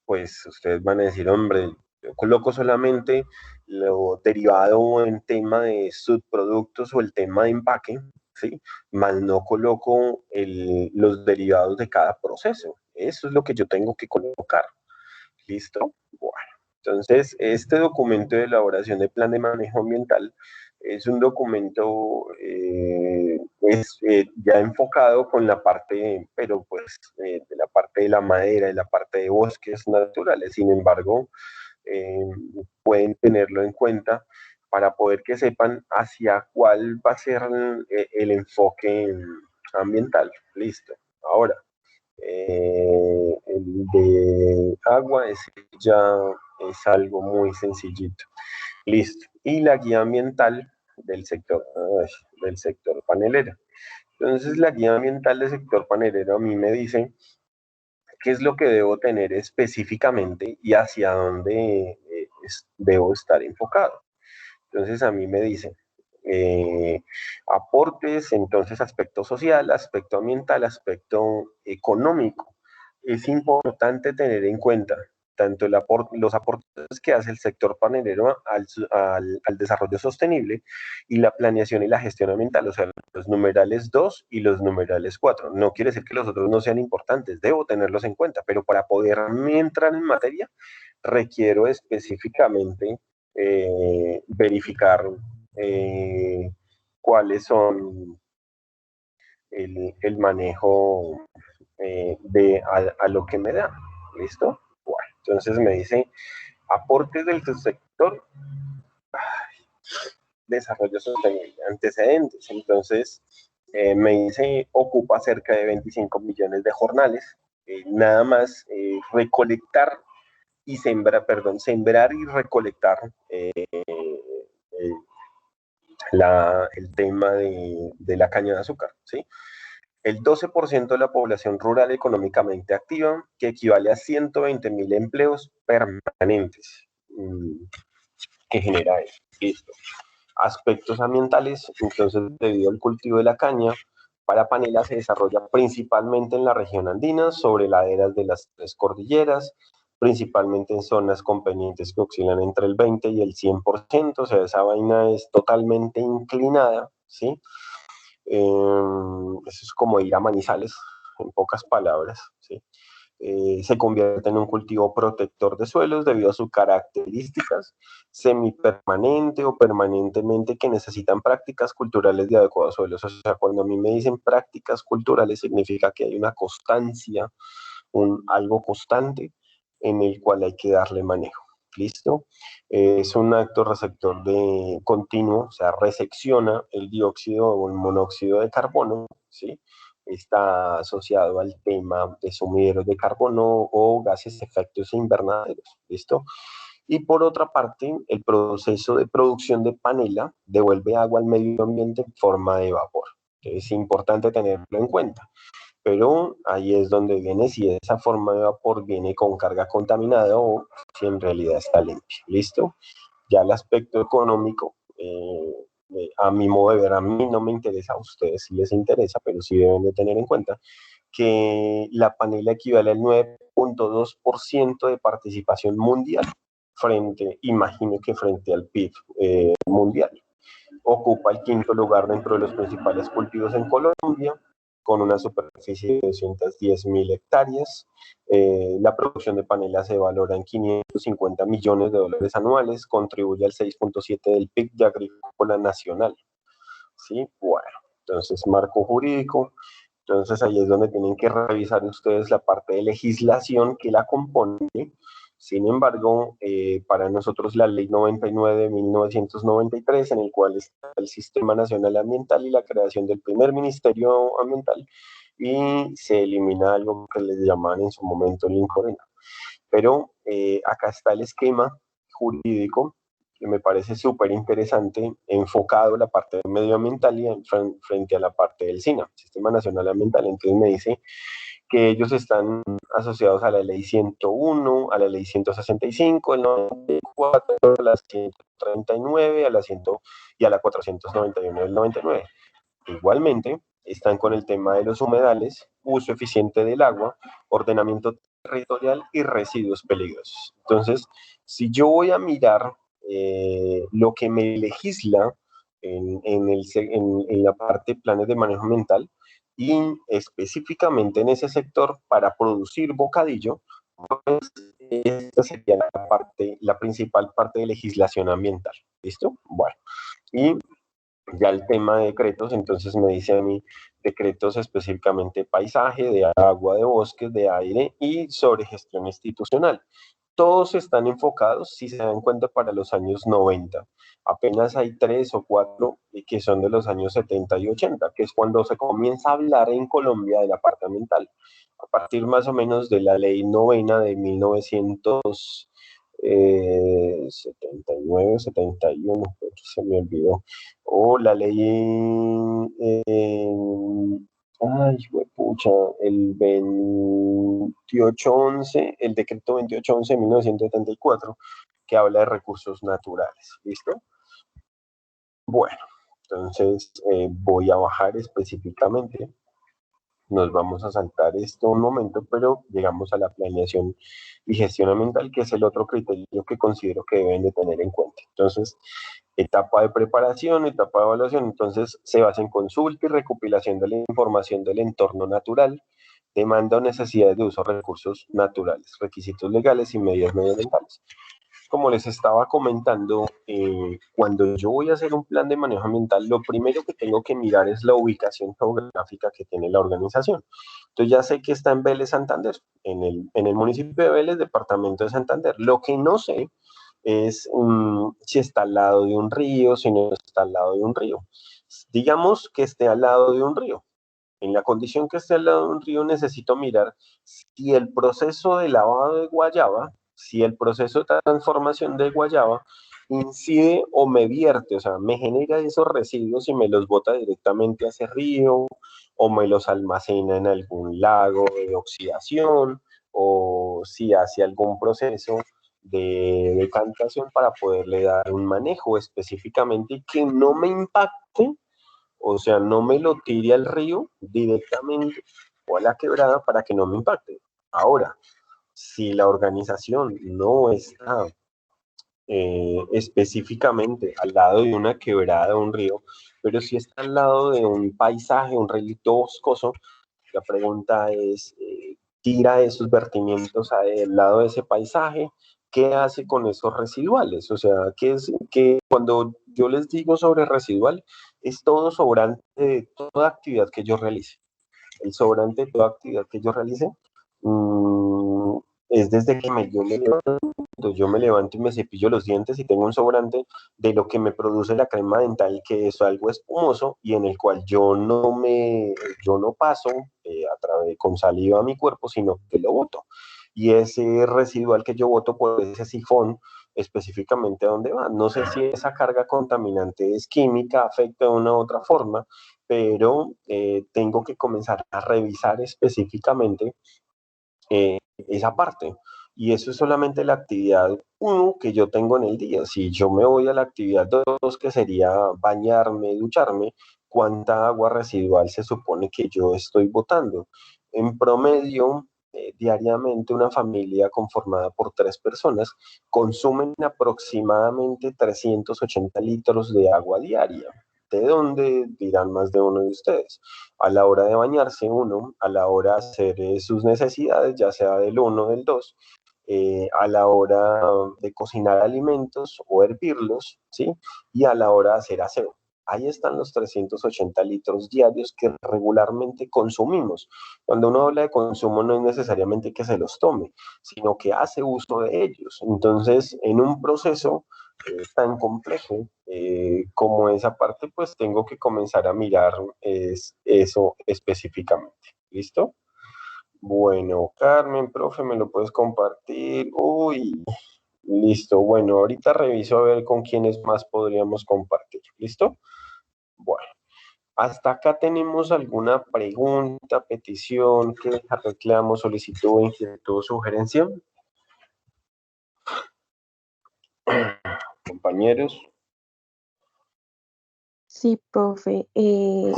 Pues ustedes van a decir, hombre, yo coloco solamente lo derivado en tema de subproductos o el tema de empaque, ¿sí? Más no coloco los derivados de cada proceso. Eso es lo que yo tengo que colocar. ¿Listo? Bueno, entonces, este documento de elaboración de plan de manejo ambiental es un documento ya enfocado con la parte, pero pues de la parte de la madera, de la parte de bosques naturales. Sin embargo, eh, pueden tenerlo en cuenta para poder que sepan hacia cuál va a ser el enfoque ambiental. Listo. Ahora, el de agua ese ya es algo muy sencillito. Listo. Y la guía ambiental del sector panelero. Entonces, la guía ambiental del sector panelero a mí me dice qué es lo que debo tener específicamente y hacia dónde debo estar enfocado. Entonces a mí me dicen aportes, entonces aspecto social, aspecto ambiental, aspecto económico. Es importante tener en cuenta tanto los aportes que hace el sector panelero al desarrollo sostenible y la planeación y la gestión ambiental, o sea, los numerales 2 y los numerales 4. No quiere decir que los otros no sean importantes, debo tenerlos en cuenta, pero para poder entrar en materia, requiero específicamente verificar cuáles son el manejo a lo que me da. ¿Listo? Bueno, entonces me dice aportes del sector, desarrollo sostenible, antecedentes. Entonces me dice ocupa cerca de 25 millones de jornales. Nada más recolectar y sembrar y recolectar el tema de la caña de azúcar, ¿sí? El 12% de la población rural económicamente activa, que equivale a 120.000 empleos permanentes que genera eso. Listo. Aspectos ambientales, entonces, debido al cultivo de la caña, para panela se desarrolla principalmente en la región andina, sobre laderas de las tres cordilleras, principalmente en zonas con pendientes que oscilan entre el 20 y el 100%, o sea, esa vaina es totalmente inclinada, ¿sí? Eso es como ir a Manizales, en pocas palabras, ¿sí? Se convierte en un cultivo protector de suelos debido a sus características semipermanente o permanentemente que necesitan prácticas culturales de adecuados suelos. O sea, cuando a mí me dicen prácticas culturales significa que hay una constancia, algo constante en el cual hay que darle manejo. ¿Listo? Es un acto receptor de continuo, o sea, resecciona el dióxido o el monóxido de carbono, ¿sí? Está asociado al tema de sumideros de carbono o gases de efectos invernaderos, ¿listo? Y por otra parte, el proceso de producción de panela devuelve agua al medio ambiente en forma de vapor. Es importante tenerlo en cuenta, pero ahí es donde viene si esa forma de vapor viene con carga contaminada o si en realidad está limpia, ¿listo? Ya el aspecto económico, a mi modo de ver, a mí no me interesa, a ustedes sí les interesa, pero sí deben de tener en cuenta que la panela equivale al 9.2% de participación mundial imagino que frente al PIB mundial. Ocupa el quinto lugar dentro de los principales cultivos en Colombia, con una superficie de 210.000 hectáreas. La producción de panela se valora en 550 millones de dólares anuales, contribuye al 6.7% del PIB de agrícola nacional. ¿Sí? Bueno, entonces marco jurídico. Entonces ahí es donde tienen que revisar ustedes la parte de legislación que la compone. Sin embargo, para nosotros la ley 99 de 1993, en el cual está el Sistema Nacional Ambiental y la creación del primer Ministerio Ambiental, y se elimina algo que les llamaban en su momento el INCORENA. Pero acá está el esquema jurídico que me parece súper interesante, enfocado en la parte medioambiental y frente a la parte del SINA, Sistema Nacional Ambiental. Entonces me dice que ellos están asociados a la ley 101, a la ley 165, el 94, a la 139, a la 100 y a la 491 del 99. Igualmente, están con el tema de los humedales, uso eficiente del agua, ordenamiento territorial y residuos peligrosos. Entonces, si yo voy a mirar lo que me legisla en la parte de planes de manejo ambiental y específicamente en ese sector para producir bocadillo, pues esta sería la principal parte de legislación ambiental. ¿Listo? Bueno, y ya el tema de decretos, entonces me dice a mí decretos específicamente paisaje, de agua, de bosques, de aire y sobre gestión institucional. Todos están enfocados, si se dan cuenta, para los años 90. Apenas hay 3 o 4 que son de los años 70 y 80, que es cuando se comienza a hablar en Colombia de la parte ambiental. A partir más o menos de la ley novena de 1979, 71, se me olvidó, o la ley, ay, pucha, el 2811, el decreto 2811 de 1974, que habla de recursos naturales. ¿Listo? Bueno, entonces voy a bajar específicamente. Nos vamos a saltar esto un momento, pero llegamos a la planeación y gestión ambiental, que es el otro criterio que considero que deben de tener en cuenta. Entonces, etapa de preparación, etapa de evaluación, entonces se basa en consulta y recopilación de la información del entorno natural, demanda o necesidades de uso de recursos naturales, requisitos legales y medidas medioambientales. Como les estaba comentando, cuando yo voy a hacer un plan de manejo ambiental, lo primero que tengo que mirar es la ubicación geográfica que tiene la organización. Entonces ya sé que está en Vélez, Santander, en el municipio de Vélez, departamento de Santander. Lo que no sé es si está al lado de un río, si no está al lado de un río. Digamos que esté al lado de un río. En la condición que esté al lado de un río, necesito mirar si el proceso de lavado de guayaba, si el proceso de transformación de guayaba incide o me vierte, o sea, me genera esos residuos y me los bota directamente a ese río o me los almacena en algún lago de oxidación o si hace algún proceso de decantación para poderle dar un manejo específicamente y que no me impacte, o sea, no me lo tire al río directamente o a la quebrada para que no me impacte. Ahora, si la organización no está específicamente al lado de una quebrada o un río, pero si está al lado de un paisaje, un relito boscoso, la pregunta es, ¿tira esos vertimientos al lado de ese paisaje? ¿Qué hace con esos residuales? O sea, que cuando yo les digo sobre residual, es todo sobrante de toda actividad que yo realice. El sobrante de toda actividad que yo realice es desde que yo me levanto y me cepillo los dientes y tengo un sobrante de lo que me produce la crema dental, que es algo espumoso y en el cual yo no paso a través con saliva a mi cuerpo, sino que lo boto. Y ese residual que yo boto por ese sifón, específicamente a dónde va. No sé si esa carga contaminante es química, afecta de una u otra forma, pero tengo que comenzar a revisar específicamente esa parte. Y eso es solamente la actividad 1 que yo tengo en el día. Si yo me voy a la actividad 2, que sería bañarme, ducharme, ¿cuánta agua residual se supone que yo estoy botando? En promedio, diariamente una familia conformada por 3 personas consumen aproximadamente 380 litros de agua diaria. ¿De dónde dirán más de uno de ustedes? A la hora de bañarse uno, a la hora de hacer sus necesidades, ya sea del uno o del dos, a la hora de cocinar alimentos o hervirlos, ¿sí? Y a la hora de hacer aseo. Ahí están los 380 litros diarios que regularmente consumimos. Cuando uno habla de consumo no es necesariamente que se los tome, sino que hace uso de ellos. Entonces, en un proceso tan complejo como esa parte, pues tengo que comenzar a mirar eso específicamente. ¿Listo? Bueno, Carmen, profe, ¿me lo puedes compartir? Uy, listo. Bueno, ahorita reviso a ver con quiénes más podríamos compartir. ¿Listo? Bueno. ¿Hasta acá tenemos alguna pregunta, petición, queja, reclamo, solicitud, inquietud, sugerencia? Compañeros. Sí, profe, en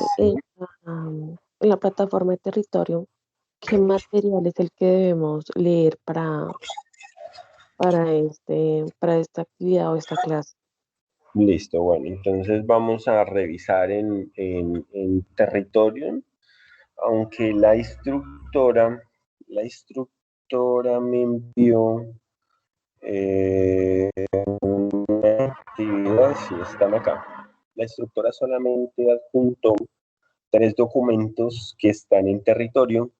la plataforma de territorio, ¿qué material es el que debemos leer para esta actividad o esta clase? Listo, bueno, entonces vamos a revisar en territorio, aunque la instructora me envió una actividad, sí, están acá. La instructora solamente adjuntó 3 documentos que están en territorio,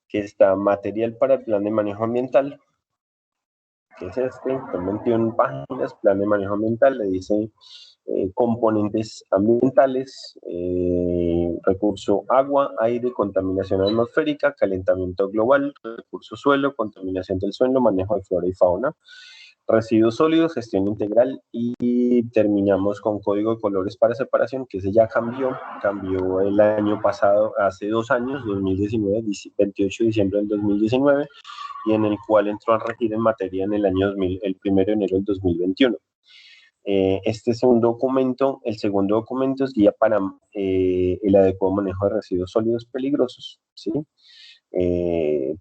que está material para el plan de manejo ambiental, que es este, con 21 páginas, plan de manejo ambiental, le dice componentes ambientales, recurso agua, aire, contaminación atmosférica, calentamiento global, recurso suelo, contaminación del suelo, manejo de flora y fauna, residuos sólidos, gestión integral y terminamos con código de colores para separación, que ese ya cambió el año pasado, hace 2 años, 2019, 28 de diciembre del 2019, y en el cual entró a regir en materia en el año 2000, el 1 de enero del 2021. Este es un documento, el segundo documento es guía para el adecuado manejo de residuos sólidos peligrosos, ¿sí?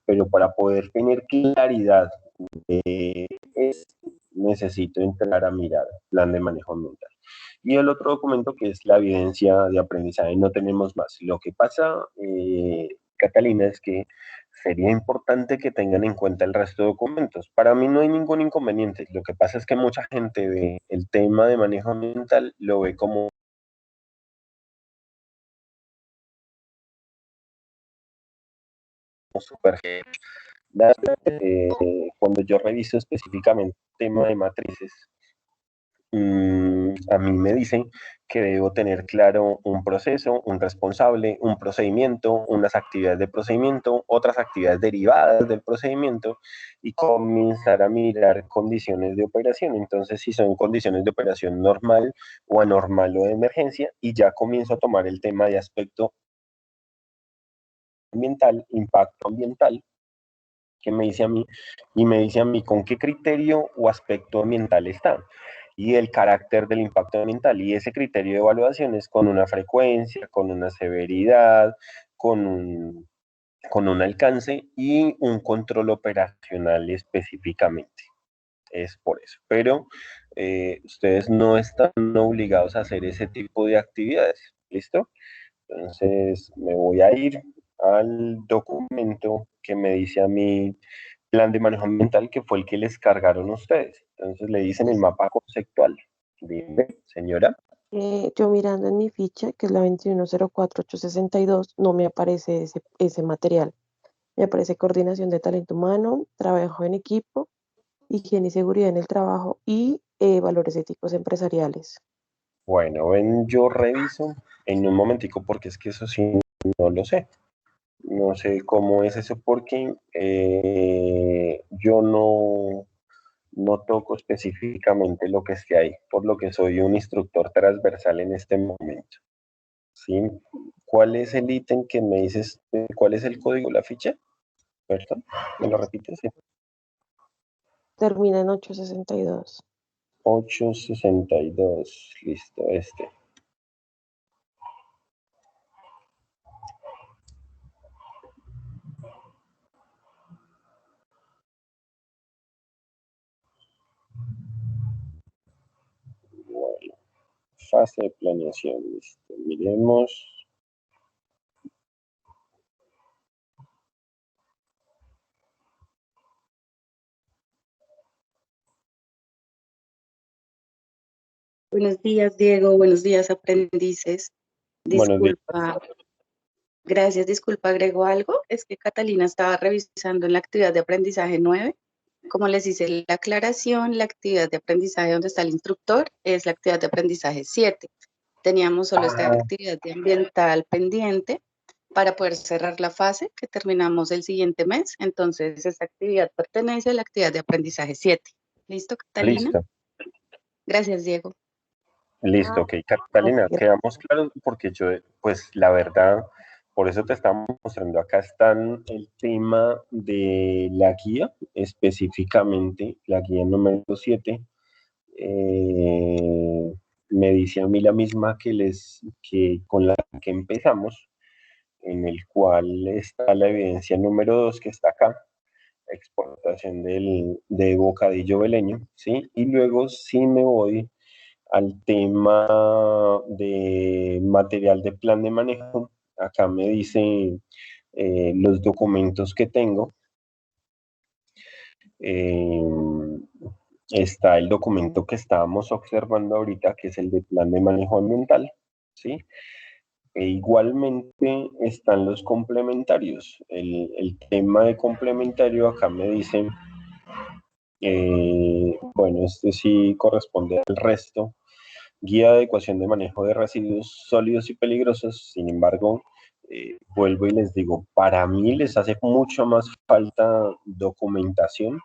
Pero para poder tener claridad de esto, necesito entrar a mirar plan de manejo ambiental. Y el otro documento que es la evidencia de aprendizaje, no tenemos más. Lo que pasa, Catalina, es que sería importante que tengan en cuenta el resto de documentos. Para mí no hay ningún inconveniente. Lo que pasa es que mucha gente ve el tema de manejo ambiental, lo ve como súper. Cuando yo reviso específicamente el tema de matrices, a mí me dicen que debo tener claro un proceso, un responsable, un procedimiento, unas actividades de procedimiento, otras actividades derivadas del procedimiento y comenzar a mirar condiciones de operación. Entonces, si son condiciones de operación normal o anormal o de emergencia, y ya comienzo a tomar el tema de aspecto ambiental, impacto ambiental, que me dice a mí, y me dice a mí con qué criterio o aspecto ambiental está y el carácter del impacto ambiental. Y ese criterio de evaluación es con una frecuencia, con una severidad, con un alcance y un control operacional específicamente. Es por eso. Pero ustedes no están obligados a hacer ese tipo de actividades. ¿Listo? Entonces me voy a ir al documento que me dice a mí plan de manejo ambiental, que fue el que les cargaron ustedes. Entonces le dicen el mapa conceptual. Dime, señora. Yo mirando en mi ficha, que es la 2104862, no me aparece ese material. Me aparece coordinación de talento humano, trabajo en equipo, higiene y seguridad en el trabajo y valores éticos empresariales. Bueno, ven, yo reviso en un momentico porque es que eso sí no lo sé. No sé cómo es eso porque yo no toco específicamente lo que esté ahí, por lo que soy un instructor transversal en este momento. ¿Sí? ¿Cuál es el ítem que me dices? ¿Cuál es el código de la ficha? ¿Perdón? ¿Me lo repites? Sí. Termina en 862. 862. Listo, este. Bueno, fase de planeación. Listo. Miremos. Buenos días, Diego. Buenos días, aprendices. Buenos días. Disculpa, gracias, disculpa, agrego algo. Es que Catalina estaba revisando en la actividad de aprendizaje 9. Como les hice la aclaración, la actividad de aprendizaje donde está el instructor es la actividad de aprendizaje 7. Teníamos solo esta actividad de ambiental pendiente para poder cerrar la fase que terminamos el siguiente mes. Entonces, esta actividad pertenece a la actividad de aprendizaje 7. ¿Listo, Catalina? Listo. Gracias, Diego. Listo, ok, Catalina, Ok. quedamos claros porque yo, pues la verdad, por eso te estamos mostrando acá están el tema de la guía, específicamente la guía número 7. eh, Me dice a mí la misma que con la que empezamos, en el cual está la evidencia número 2 que está acá, exportación de bocadillo beleño, ¿sí? Y luego sí me voy al tema de material de plan de manejo. Acá me dice los documentos que tengo. Eh, Está el documento que estábamos observando ahorita, que es el de plan de manejo ambiental, ¿sí? E igualmente están los complementarios. El tema de complementario acá me dice, bueno, este sí corresponde al resto. Guía de adecuación de manejo de residuos sólidos y peligrosos. Sin embargo, vuelvo y les digo, para mí les hace mucho más falta documentación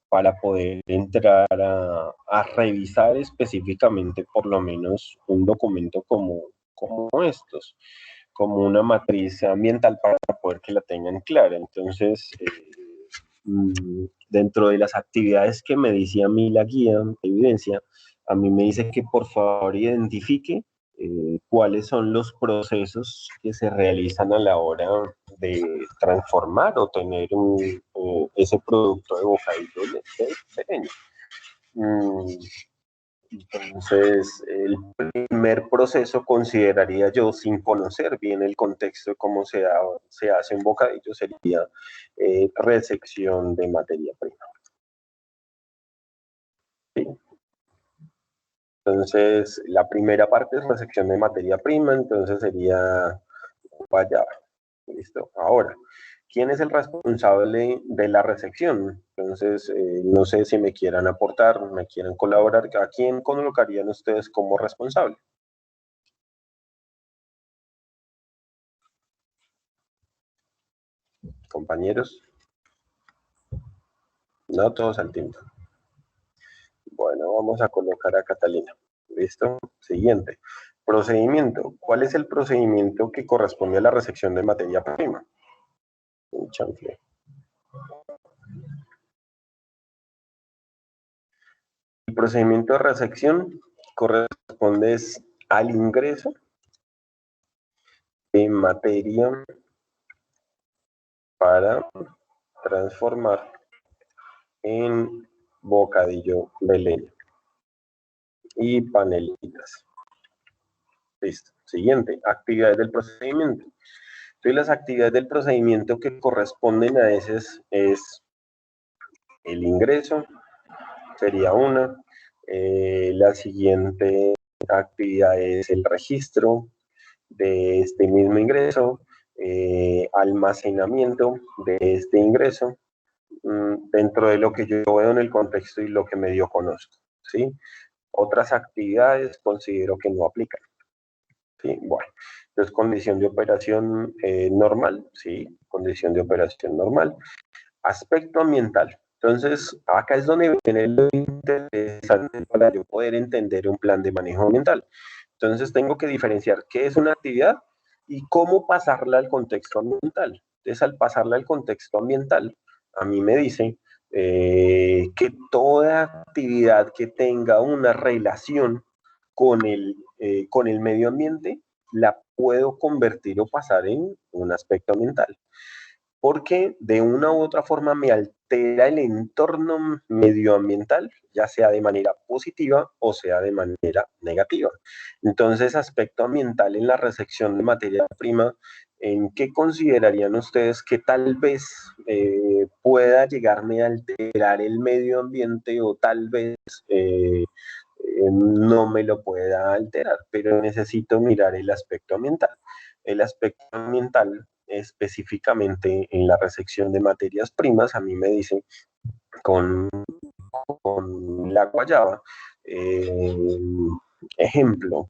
para poder entrar a revisar específicamente por lo menos un documento como estos, como una matriz ambiental para poder que la tengan clara. Entonces, dentro de las actividades que me dice a mí la guía de evidencia, a mí me dice que por favor identifique cuáles son los procesos que se realizan a la hora de transformar o tener ese producto de bocadillo pequeño. Entonces, el primer proceso consideraría yo, sin conocer bien el contexto de cómo se hace un bocadillo, sería resección de materia prima. ¿Sí? Entonces, la primera parte es resección de materia prima, entonces sería guayaba. Listo. Ahora, ¿quién es el responsable de la resección? Entonces, no sé si me quieran aportar, me quieran colaborar. ¿A quién colocarían ustedes como responsable? Compañeros, no todos al tiempo. Bueno, vamos a colocar a Catalina. ¿Listo? Siguiente. Procedimiento. ¿Cuál es el procedimiento que corresponde a la resección de materia prima? Un chanfle. El procedimiento de resección corresponde al ingreso de materia para transformar en bocadillo de leña y panelitas. Listo. Siguiente, actividades del procedimiento. Entonces, las actividades del procedimiento que corresponden a ese es el ingreso, sería una. La siguiente actividad es el registro de este mismo ingreso, almacenamiento de este ingreso, dentro de lo que yo veo en el contexto y lo que medio conozco, ¿sí? Otras actividades considero que no aplican, ¿sí? Bueno, entonces condición de operación normal, ¿sí? Condición de operación normal. Aspecto ambiental. Entonces, acá es donde viene lo interesante para yo poder entender un plan de manejo ambiental. Entonces, tengo que diferenciar qué es una actividad y cómo pasarla al contexto ambiental. Entonces, al pasarla al contexto ambiental, a mí me dice que toda actividad que tenga una relación con el medio ambiente, la puedo convertir o pasar en un aspecto ambiental porque de una u otra forma me altera el entorno medioambiental, ya sea de manera positiva o sea de manera negativa. Entonces, aspecto ambiental en la resección de materia prima, ¿en qué considerarían ustedes que tal vez pueda llegarme a alterar el medio ambiente o tal vez no me lo pueda alterar, pero necesito mirar el aspecto ambiental? El aspecto ambiental, específicamente en la resección de materias primas, a mí me dicen con, con la guayaba, eh, ejemplo,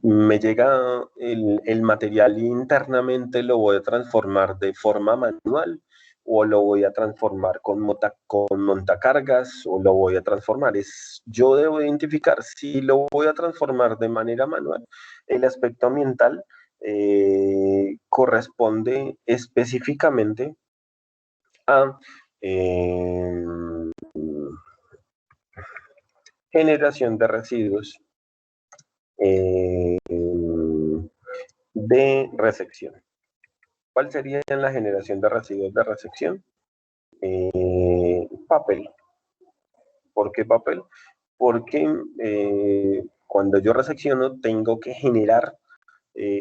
me llega el material internamente, lo voy a transformar de forma manual o lo voy a transformar con montacargas, o lo voy a transformar. Yo debo identificar si lo voy a transformar de manera manual. El aspecto ambiental corresponde específicamente a generación de residuos de resección. ¿Cuál sería la generación de residuos de resección? Papel. ¿Por qué papel? Porque cuando yo resecciono tengo que generar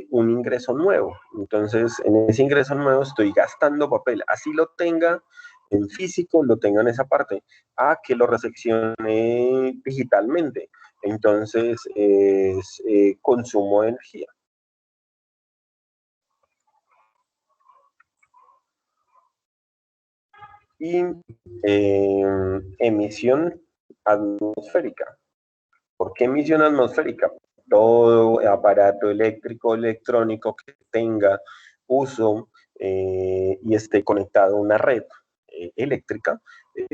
un ingreso nuevo. Entonces, en ese ingreso nuevo estoy gastando papel. Así lo tenga en físico, lo tenga en esa parte, a que lo reseccione digitalmente. Entonces, es consumo de energía. Y emisión atmosférica. ¿Por qué emisión atmosférica? Todo aparato eléctrico, electrónico que tenga uso y esté conectado a una red eléctrica,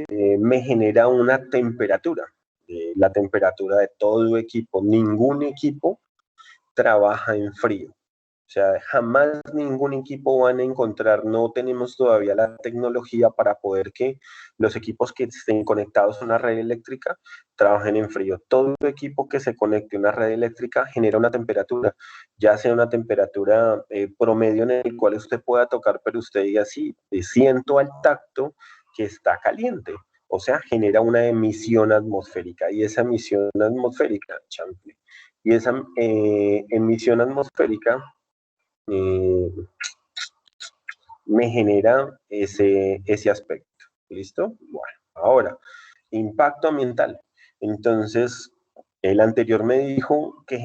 me genera una temperatura. La temperatura de todo equipo. Ningún equipo trabaja en frío. O sea, jamás ningún equipo van a encontrar, no tenemos todavía la tecnología para poder que los equipos que estén conectados a una red eléctrica trabajen en frío. Todo equipo que se conecte a una red eléctrica genera una temperatura, ya sea una temperatura promedio en el cual usted pueda tocar, pero usted diga, sí, siento al tacto que está caliente. O sea, genera una emisión atmosférica y esa emisión atmosférica, chample, y esa emisión atmosférica me genera ese aspecto. ¿Listo? Bueno, ahora, impacto ambiental. Entonces, el anterior me dijo que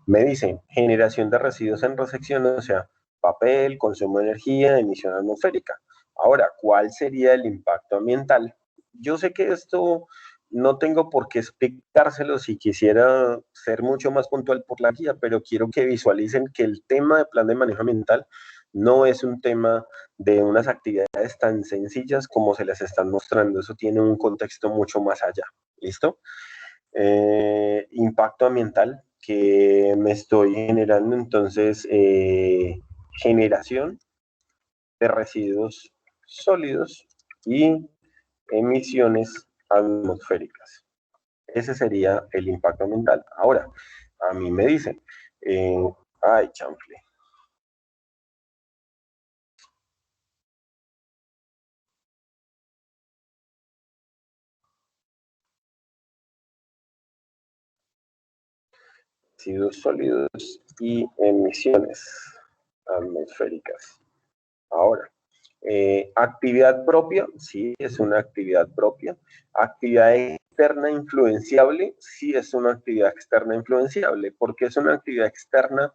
me dice, generación de residuos en resección, o sea, papel, consumo de energía, emisión atmosférica. Ahora, ¿cuál sería el impacto ambiental? Yo sé que esto no tengo por qué explicárselo si quisiera ser mucho más puntual por la guía, pero quiero que visualicen que el tema de plan de manejo ambiental no es un tema de unas actividades tan sencillas como se les están mostrando. Eso tiene un contexto mucho más allá. ¿Listo? Impacto ambiental que me estoy generando, entonces, generación de residuos sólidos y emisiones atmosféricas. Ese sería el impacto ambiental. Ahora, a mí me dicen, ay, chanfle. Residuos sólidos y emisiones atmosféricas. Ahora, actividad propia, sí, es una actividad propia. Actividad externa influenciable, sí, es una actividad externa influenciable. ¿Por qué es una actividad externa?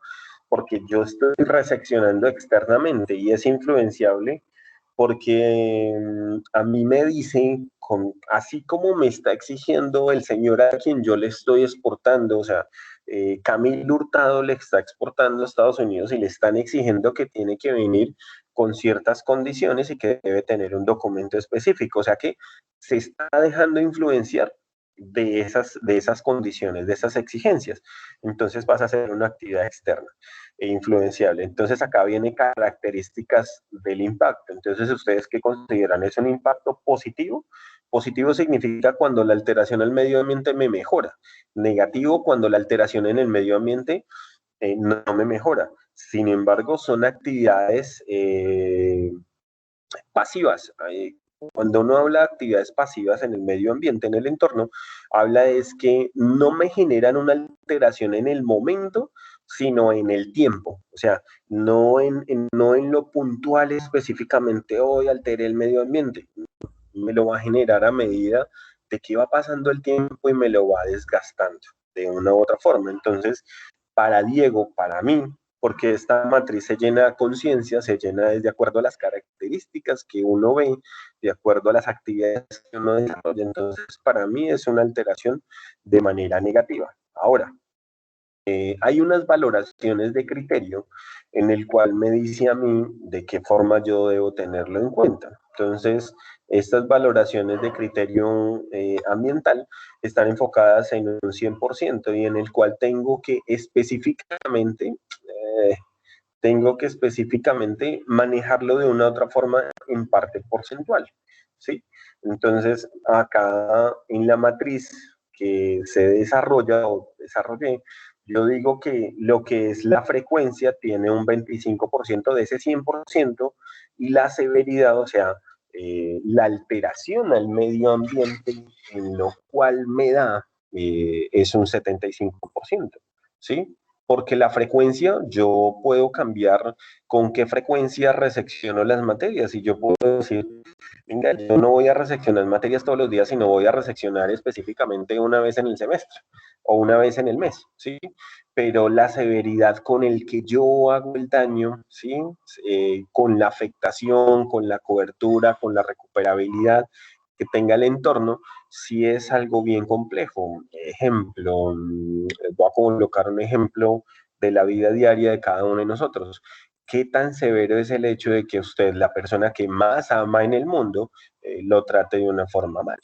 Porque yo estoy reseccionando externamente y es influenciable porque a mí me dicen, así como me está exigiendo el señor a quien yo le estoy exportando, o sea, Camilo Hurtado le está exportando a Estados Unidos y le están exigiendo que tiene que venir con ciertas condiciones y que debe tener un documento específico. O sea que se está dejando influenciar de esas condiciones, de esas exigencias. Entonces pasa a ser una actividad externa e influenciable. Entonces acá vienen características del impacto. Entonces, ¿ustedes qué consideran? ¿Es un impacto positivo? Positivo significa cuando la alteración al medio ambiente me mejora. Negativo cuando la alteración en el medio ambiente no me mejora. Sin embargo, son actividades pasivas. Cuando uno habla de actividades pasivas en el medio ambiente, en el entorno, habla es que no me generan una alteración en el momento, sino en el tiempo. O sea, no en lo puntual específicamente hoy alteré el medio ambiente. Me lo va a generar a medida de que va pasando el tiempo y me lo va desgastando de una u otra forma. Entonces, para Diego, para mí, porque esta matriz se llena de conciencia, se llena de acuerdo a las características que uno ve, de acuerdo a las actividades que uno desarrolla. Entonces, para mí es una alteración de manera negativa. Ahora, hay unas valoraciones de criterio en el cual me dice a mí de qué forma yo debo tenerlo en cuenta. Entonces, estas valoraciones de criterio ambiental están enfocadas en un 100% y en el cual tengo que específicamente manejarlo de una u otra forma en parte porcentual, ¿sí? Entonces, acá en la matriz que se desarrolla o desarrollé, yo digo que lo que es la frecuencia tiene un 25% de ese 100% y la severidad, o sea, la alteración al medio ambiente en lo cual me da es un 75%, ¿sí? Porque la frecuencia, yo puedo cambiar con qué frecuencia resecciono las materias y yo puedo decir, venga, yo no voy a reseccionar materias todos los días, sino voy a reseccionar específicamente una vez en el semestre o una vez en el mes, ¿sí? Pero la severidad con el que yo hago el daño, ¿sí? Con la afectación, con la cobertura, con la recuperabilidad que tenga el entorno, sí es algo bien complejo. Ejemplo, voy a colocar un ejemplo de la vida diaria de cada uno de nosotros. ¿Qué tan severo es el hecho de que usted, la persona que más ama en el mundo, lo trate de una forma mal?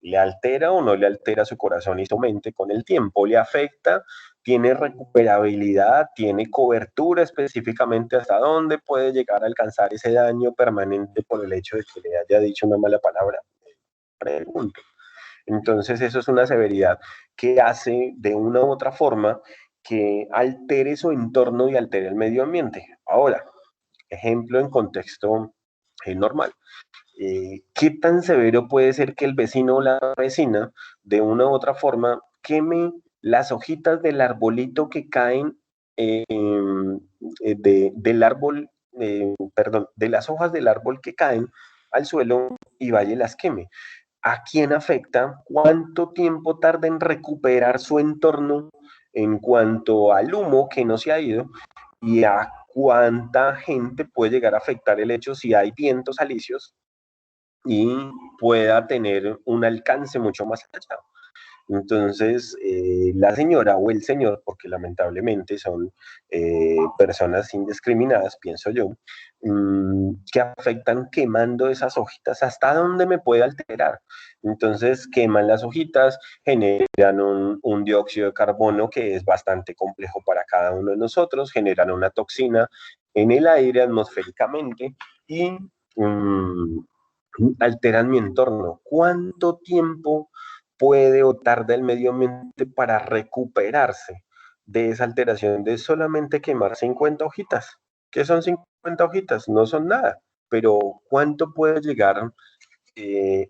¿Le altera o no le altera su corazón y su mente con el tiempo? ¿Le afecta? ¿Tiene recuperabilidad? ¿Tiene cobertura específicamente hasta dónde puede llegar a alcanzar ese daño permanente por el hecho de que le haya dicho una mala palabra? Pregunto. Entonces eso es una severidad que hace de una u otra forma que altere su entorno y altere el medio ambiente. Ahora, ejemplo en contexto normal. ¿Qué tan severo puede ser que el vecino o la vecina de una u otra forma queme las hojitas del arbolito que caen del árbol, perdón, de las hojas del árbol que caen al suelo y vaya y las queme? ¿A quién afecta? ¿Cuánto tiempo tarda en recuperar su entorno en cuanto al humo que no se ha ido? ¿Y a cuánta gente puede llegar a afectar el hecho si hay vientos alisios y pueda tener un alcance mucho más allá? Entonces, la señora o el señor, porque lamentablemente son personas indiscriminadas, pienso yo, que afectan quemando esas hojitas, ¿hasta dónde me puede alterar? Entonces, queman las hojitas, generan un dióxido de carbono que es bastante complejo para cada uno de nosotros, generan una toxina en el aire atmosféricamente y alteran mi entorno. ¿Cuánto tiempo puede o tarda el medio ambiente para recuperarse de esa alteración de solamente quemar 50 hojitas? ¿Qué son 50 hojitas? No son nada, pero ¿cuánto puede llegar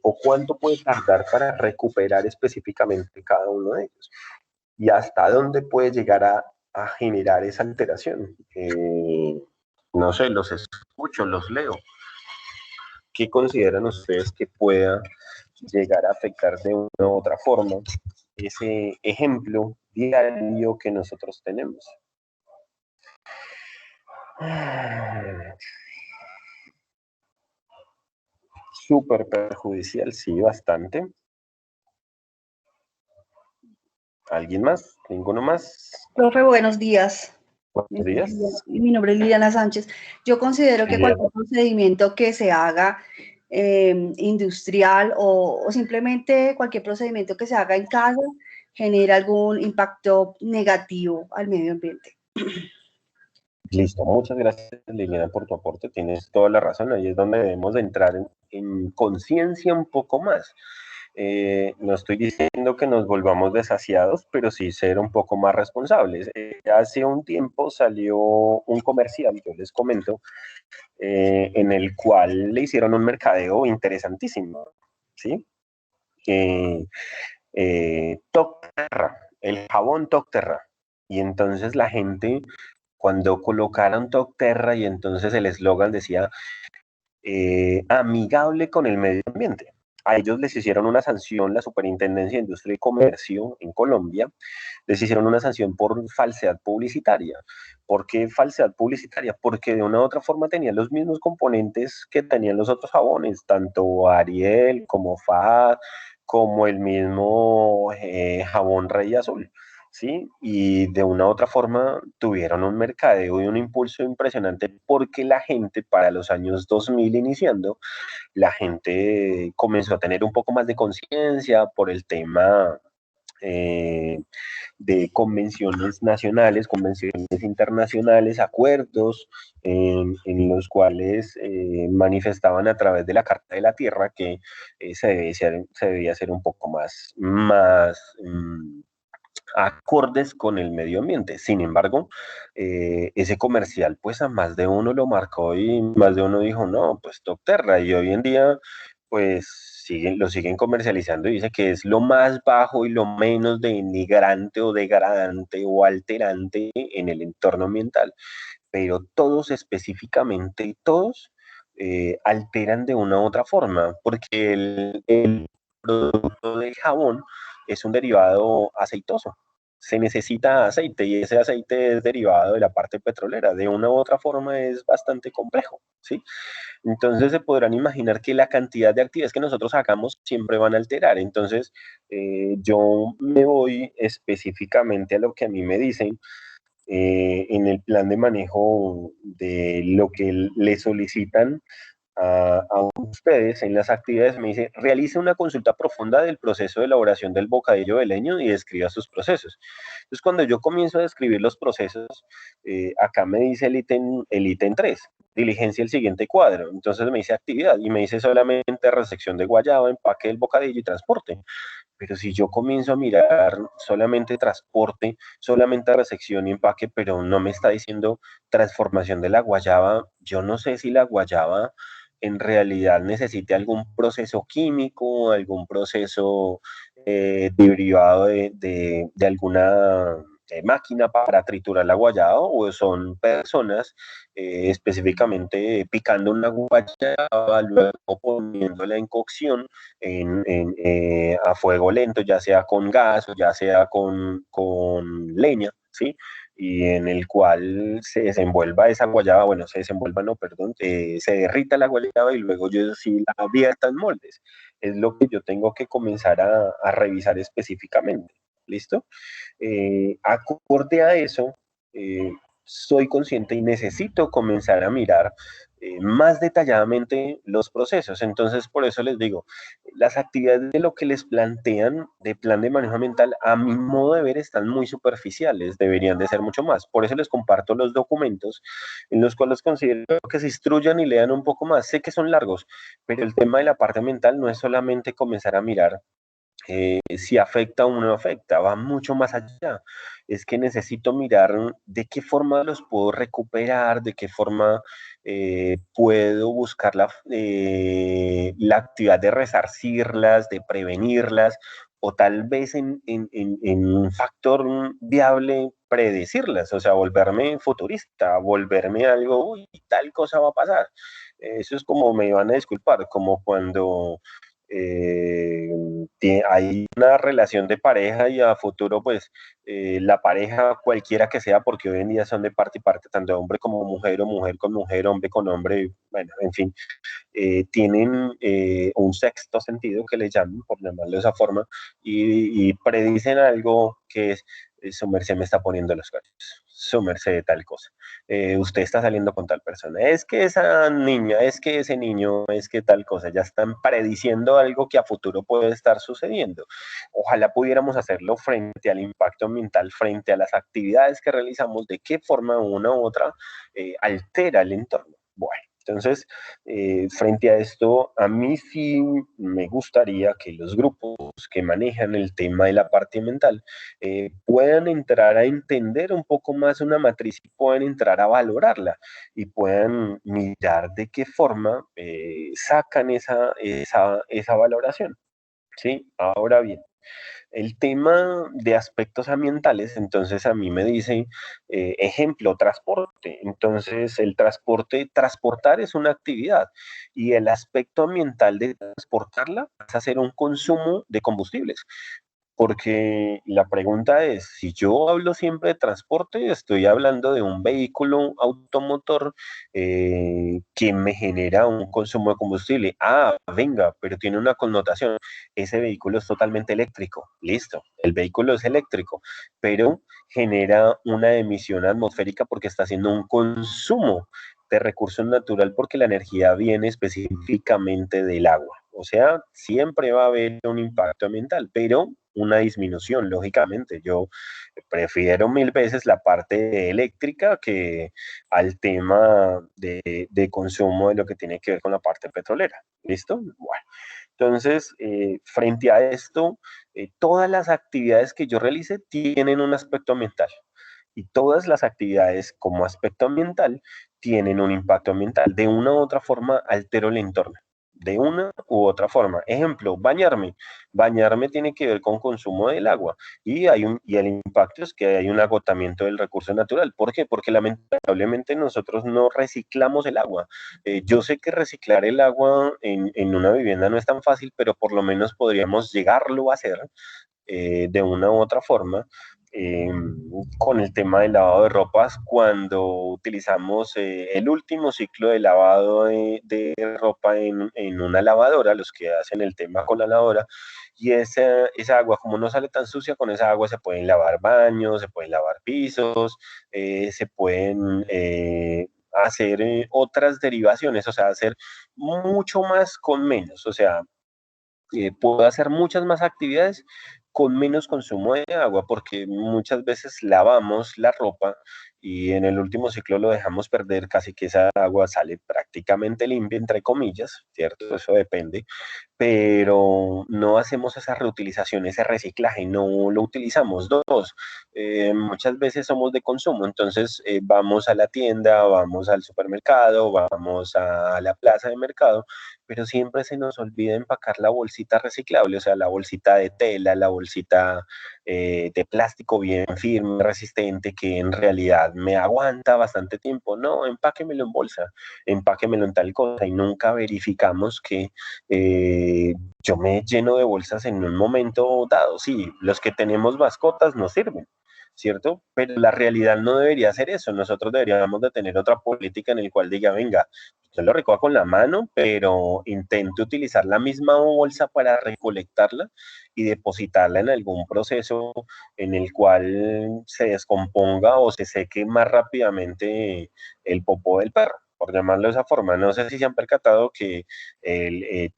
o cuánto puede tardar para recuperar específicamente cada uno de ellos? ¿Y hasta dónde puede llegar a generar esa alteración? No sé, los escucho, los leo. ¿Qué consideran ustedes que pueda llegar a afectar de una u otra forma ese ejemplo diario que nosotros tenemos? Súper perjudicial, sí, bastante. ¿Alguien más? ¿Ninguno más? Profe, buenos días. Buenos días. Mi nombre es Liliana Sánchez. Yo considero que cualquier procedimiento que se haga industrial o simplemente cualquier procedimiento que se haga en casa genera algún impacto negativo al medio ambiente. Listo, muchas gracias Liliana por tu aporte, tienes toda la razón, ahí es donde debemos de entrar en conciencia un poco más. No estoy diciendo que nos volvamos desasiados, pero sí ser un poco más responsables. Hace un tiempo salió un comercial, yo les comento, en el cual le hicieron un mercadeo interesantísimo, ¿sí? Tocterra, el jabón Tocterra. Y entonces la gente, cuando colocaron Tocterra y entonces el eslogan decía amigable con el medio ambiente. A ellos les hicieron una sanción, la Superintendencia de Industria y Comercio en Colombia, les hicieron una sanción por falsedad publicitaria. ¿Por qué falsedad publicitaria? Porque de una u otra forma tenían los mismos componentes que tenían los otros jabones, tanto Ariel como FAD, como el mismo jabón Rey Azul. ¿sí? Y de una u otra forma tuvieron un mercadeo y un impulso impresionante porque la gente para los años 2000 iniciando, la gente comenzó a tener un poco más de conciencia por el tema de convenciones nacionales, convenciones internacionales, acuerdos en los cuales manifestaban a través de la Carta de la Tierra que se debía ser un poco más acordes con el medio ambiente. Sin embargo, ese comercial pues a más de uno lo marcó y más de uno dijo, no, pues Docterra, y hoy en día pues lo siguen comercializando y dice que es lo más bajo y lo menos denigrante o degradante o alterante en el entorno ambiental, pero todos específicamente, todos alteran de una u otra forma, porque el producto del jabón es un derivado aceitoso. Se necesita aceite y ese aceite es derivado de la parte petrolera. De una u otra forma es bastante complejo, ¿sí? Entonces se podrán imaginar que la cantidad de actividades que nosotros hagamos siempre van a alterar. Entonces yo me voy específicamente a lo que a mí me dicen en el plan de manejo de lo que le solicitan a ustedes en las actividades. Me dice, realice una consulta profunda del proceso de elaboración del bocadillo de leño y describa sus procesos. Entonces, cuando yo comienzo a describir los procesos, acá me dice el ítem 3, diligencia el siguiente cuadro. Entonces me dice actividad y me dice solamente recepción de guayaba, empaque del bocadillo y transporte. Pero si yo comienzo a mirar solamente transporte, solamente recepción y empaque, pero no me está diciendo transformación de la guayaba, yo no sé si la guayaba en realidad necesite algún proceso químico, algún proceso derivado de alguna máquina para triturar la guayaba, o son personas específicamente picando una guayaba, luego poniéndola en cocción a fuego lento, ya sea con gas o ya sea con leña, ¿sí? Y en el cual se desenvuelva esa guayaba, bueno, se desenvuelva, no, perdón, se derrita la guayaba y luego yo sí la abierta en moldes. Es lo que yo tengo que comenzar a revisar específicamente. ¿Listo? Acorde a eso, soy consciente y necesito comenzar a mirar más detalladamente los procesos. Entonces, por eso les digo, las actividades de lo que les plantean de plan de manejo ambiental, a mi modo de ver, están muy superficiales, deberían de ser mucho más. Por eso les comparto los documentos en los cuales considero que se instruyan y lean un poco más. Sé que son largos, pero el tema de la parte ambiental no es solamente comenzar a mirar si afecta o no afecta, va mucho más allá. Es que necesito mirar de qué forma los puedo recuperar, de qué forma puedo buscar la actividad de resarcirlas, de prevenirlas, o tal vez en un factor viable predecirlas, o sea, volverme futurista, volverme algo, uy, tal cosa va a pasar. Eso es como, me van a disculpar, como cuando eh, hay una relación de pareja y a futuro, pues, la pareja cualquiera que sea, porque hoy en día son de parte y parte, tanto hombre como mujer o mujer con mujer, hombre con hombre, bueno, en fin, tienen un sexto sentido que le llaman, por llamarlo de esa forma, y predicen algo que es, su merced me está poniendo los cachos, su merced de tal cosa, usted está saliendo con tal persona, es que esa niña, es que ese niño, es que tal cosa, ya están prediciendo algo que a futuro puede estar sucediendo. Ojalá pudiéramos hacerlo frente al impacto ambiental, frente a las actividades que realizamos, de qué forma una u otra altera el entorno. Bueno, entonces, frente a esto, a mí sí me gustaría que los grupos que manejan el tema de la parte mental puedan entrar a entender un poco más una matriz y puedan entrar a valorarla y puedan mirar de qué forma sacan esa valoración. ¿Sí? Ahora bien, el tema de aspectos ambientales, entonces a mí me dice, ejemplo, transporte. Entonces, el transporte, transportar es una actividad y el aspecto ambiental de transportarla es hacer un consumo de combustibles. porque la pregunta es, si yo hablo siempre de transporte, estoy hablando de un vehículo automotor que me genera un consumo de combustible. Ah, venga, pero tiene una connotación. Ese vehículo es totalmente eléctrico. Listo, el vehículo es eléctrico, pero genera una emisión atmosférica porque está haciendo un consumo de recursos natural porque la energía viene específicamente del agua. O sea, siempre va a haber un impacto ambiental, pero una disminución, lógicamente. Yo prefiero mil veces la parte eléctrica que al tema de consumo de lo que tiene que ver con la parte petrolera. ¿Listo? Bueno, entonces, frente a esto, todas las actividades que yo realice tienen un aspecto ambiental y todas las actividades como aspecto ambiental tienen un impacto ambiental. De una u otra forma altero el entorno. De una u otra forma. Ejemplo, bañarme. Bañarme tiene que ver con consumo del agua y el impacto es que hay un agotamiento del recurso natural. ¿Por qué? Porque lamentablemente nosotros no reciclamos el agua. Yo sé que reciclar el agua en una vivienda no es tan fácil, pero por lo menos podríamos llegarlo a hacer de una u otra forma eh, con el tema del lavado de ropas cuando utilizamos el último ciclo de lavado de ropa en una lavadora, los que hacen el tema con la lavadora, y esa agua, como no sale tan sucia, con esa agua se pueden lavar baños, se pueden lavar pisos, se pueden hacer otras derivaciones, o sea, hacer mucho más con menos, o sea, puedo hacer muchas más actividades con menos consumo de agua, porque muchas veces lavamos la ropa y en el último ciclo lo dejamos perder, casi que esa agua sale prácticamente limpia, entre comillas, ¿cierto? Eso depende, pero no hacemos esa reutilización, ese reciclaje, no lo utilizamos. Dos, muchas veces somos de consumo, entonces vamos a la tienda, vamos al supermercado, vamos a la plaza de mercado, pero siempre se nos olvida empacar la bolsita reciclable, o sea, la bolsita de tela, la bolsita de plástico bien firme, resistente, que en realidad me aguanta bastante tiempo. No, empáquemelo en bolsa, empáquemelo en tal cosa y nunca verificamos que yo me lleno de bolsas en un momento dado. Sí, los que tenemos mascotas nos sirven, ¿cierto? Pero la realidad no debería ser eso. Nosotros deberíamos de tener otra política en el cual diga, venga, yo lo recojo con la mano, pero intento utilizar la misma bolsa para recolectarla y depositarla en algún proceso en el cual se descomponga o se seque más rápidamente el popó del perro, por llamarlo de esa forma. No sé si se han percatado que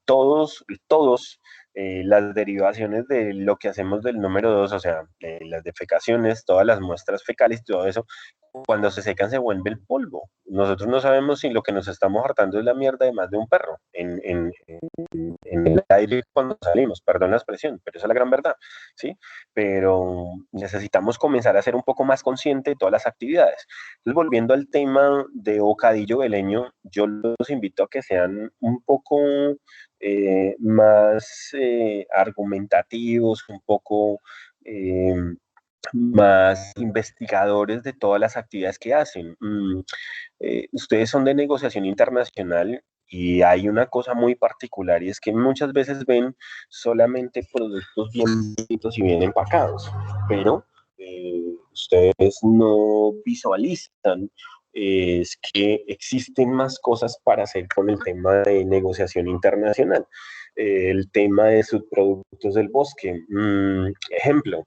todos las derivaciones de lo que hacemos del número 2, o sea, las defecaciones, todas las muestras fecales, todo eso, cuando se secan se vuelve el polvo. Nosotros no sabemos si lo que nos estamos hartando es la mierda de más de un perro en el aire cuando salimos, perdón la expresión, pero esa es la gran verdad, ¿sí? Pero necesitamos comenzar a ser un poco más consciente de todas las actividades. Entonces, volviendo al tema de bocadillo beleño, yo los invito a que sean un poco más argumentativos, un poco más investigadores de todas las actividades que hacen. Ustedes son de negociación internacional y hay una cosa muy particular y es que muchas veces ven solamente productos bien bonitos y bien empacados, pero ustedes no visualizan es que existen más cosas para hacer con el tema de negociación internacional. El tema de subproductos del bosque. Ejemplo,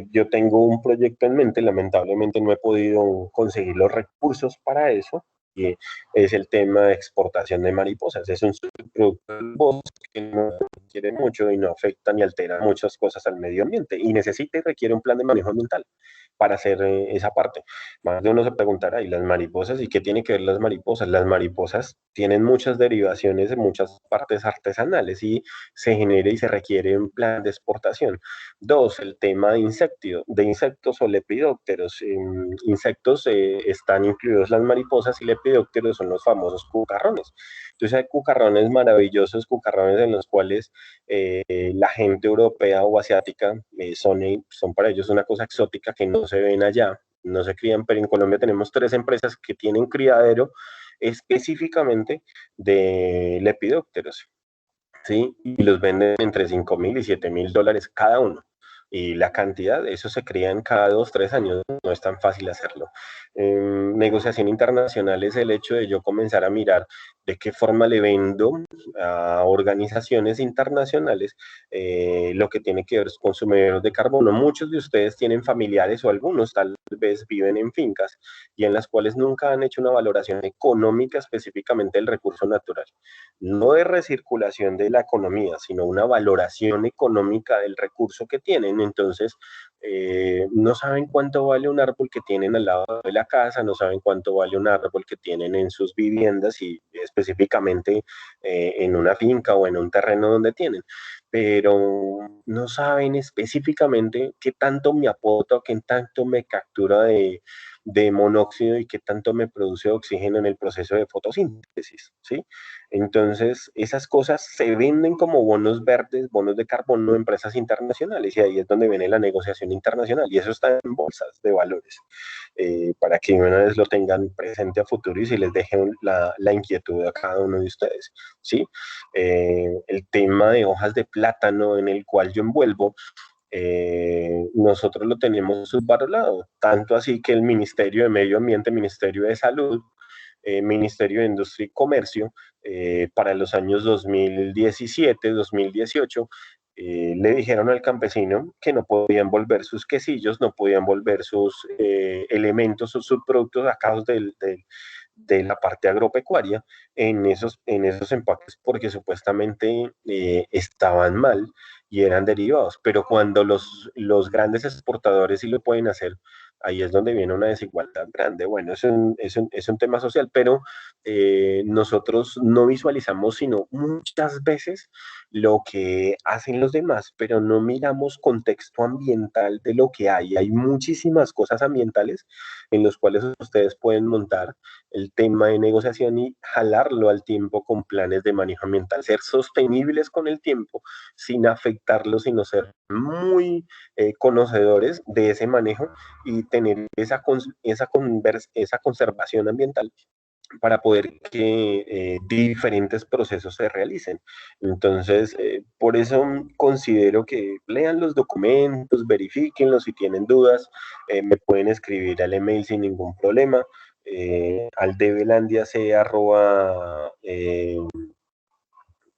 yo tengo un proyecto en mente, lamentablemente no he podido conseguir los recursos para eso, y es el tema de exportación de mariposas. Es un subproducto del bosque que no requiere mucho y no afecta ni altera muchas cosas al medio ambiente y necesita y requiere un plan de manejo ambiental para hacer esa parte. Más de uno se preguntará, ¿y las mariposas? ¿Y qué tiene que ver las mariposas? Las mariposas tienen muchas derivaciones de muchas partes artesanales y se genera y se requiere un plan de exportación. Dos, el tema de insectos o lepidópteros. En insectos están incluidos las mariposas y lepidópteros son los famosos cucarrones. Entonces hay cucarrones maravillosos, cucarrones en los cuales la gente europea o asiática son para ellos una cosa exótica que no se ven allá, no se crían, pero en Colombia tenemos 3 empresas que tienen criadero específicamente de lepidópteros, ¿sí? Y los venden entre $5.000 y $7.000 cada uno. y la cantidad, eso se crea en cada 2, 3 años, no es tan fácil hacerlo. Negociación internacional es el hecho de yo comenzar a mirar de qué forma le vendo a organizaciones internacionales lo que tiene que ver con sumideros de carbono. Muchos de ustedes tienen familiares o algunos tal vez viven en fincas y en las cuales nunca han hecho una valoración económica específicamente del recurso natural. No de recirculación de la economía, sino una valoración económica del recurso que tienen. Entonces, no saben cuánto vale un árbol que tienen al lado de la casa, no saben cuánto vale un árbol que tienen en sus viviendas y específicamente en una finca o en un terreno donde tienen, pero no saben específicamente qué tanto me aporta o qué tanto me captura de monóxido y qué tanto me produce oxígeno en el proceso de fotosíntesis, ¿sí? Entonces, esas cosas se venden como bonos verdes, bonos de carbono, empresas internacionales, y ahí es donde viene la negociación internacional, y eso está en bolsas de valores, para que una vez lo tengan presente a futuro y si les dejen la inquietud a cada uno de ustedes, ¿sí? El tema de hojas de plátano en el cual yo envuelvo, nosotros lo tenemos subvalorado, tanto así que el Ministerio de Medio Ambiente, Ministerio de Salud, Ministerio de Industria y Comercio, para los años 2017, 2018, le dijeron al campesino que no podían volver sus quesillos, no podían volver sus elementos, sus subproductos sacados de la parte agropecuaria en esos empaques porque supuestamente estaban mal y eran derivados. Pero cuando los grandes exportadores sí lo pueden hacer, ahí es donde viene una desigualdad grande. Bueno, es un tema social, pero nosotros no visualizamos sino muchas veces lo que hacen los demás, pero no miramos contexto ambiental de lo que hay. Hay muchísimas cosas ambientales en los cuales ustedes pueden montar el tema de negociación y jalarlo al tiempo con planes de manejo ambiental, ser sostenibles con el tiempo sin afectarlo, sino ser muy conocedores de ese manejo y tener esa conservación ambiental para poder que diferentes procesos se realicen. Entonces, por eso considero que lean los documentos, verifíquenlos, si tienen dudas, me pueden escribir al email sin ningún problema, al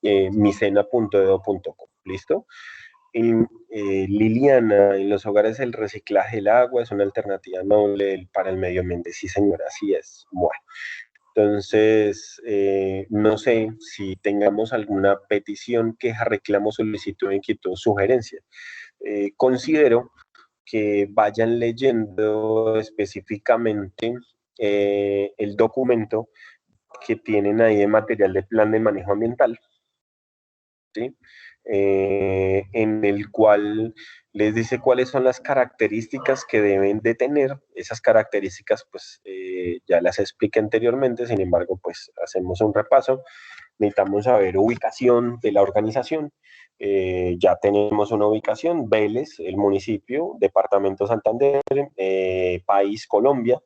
micena.edo.com. ¿Listo? Y, Liliana, en los hogares el reciclaje del agua es una alternativa noble para el medio ambiente. Sí, señora, así es. Bueno. Entonces, no sé si tengamos alguna petición, queja, reclamo, solicitud, inquietud, sugerencia. Considero que vayan leyendo específicamente el documento que tienen ahí de material de plan de manejo ambiental, ¿sí? En el cual les dice cuáles son las características que deben de tener. Esas características, pues, ya las expliqué anteriormente, sin embargo, pues, hacemos un repaso. Necesitamos saber ubicación de la organización. Ya tenemos una ubicación, Vélez, el municipio, departamento Santander, país Colombia,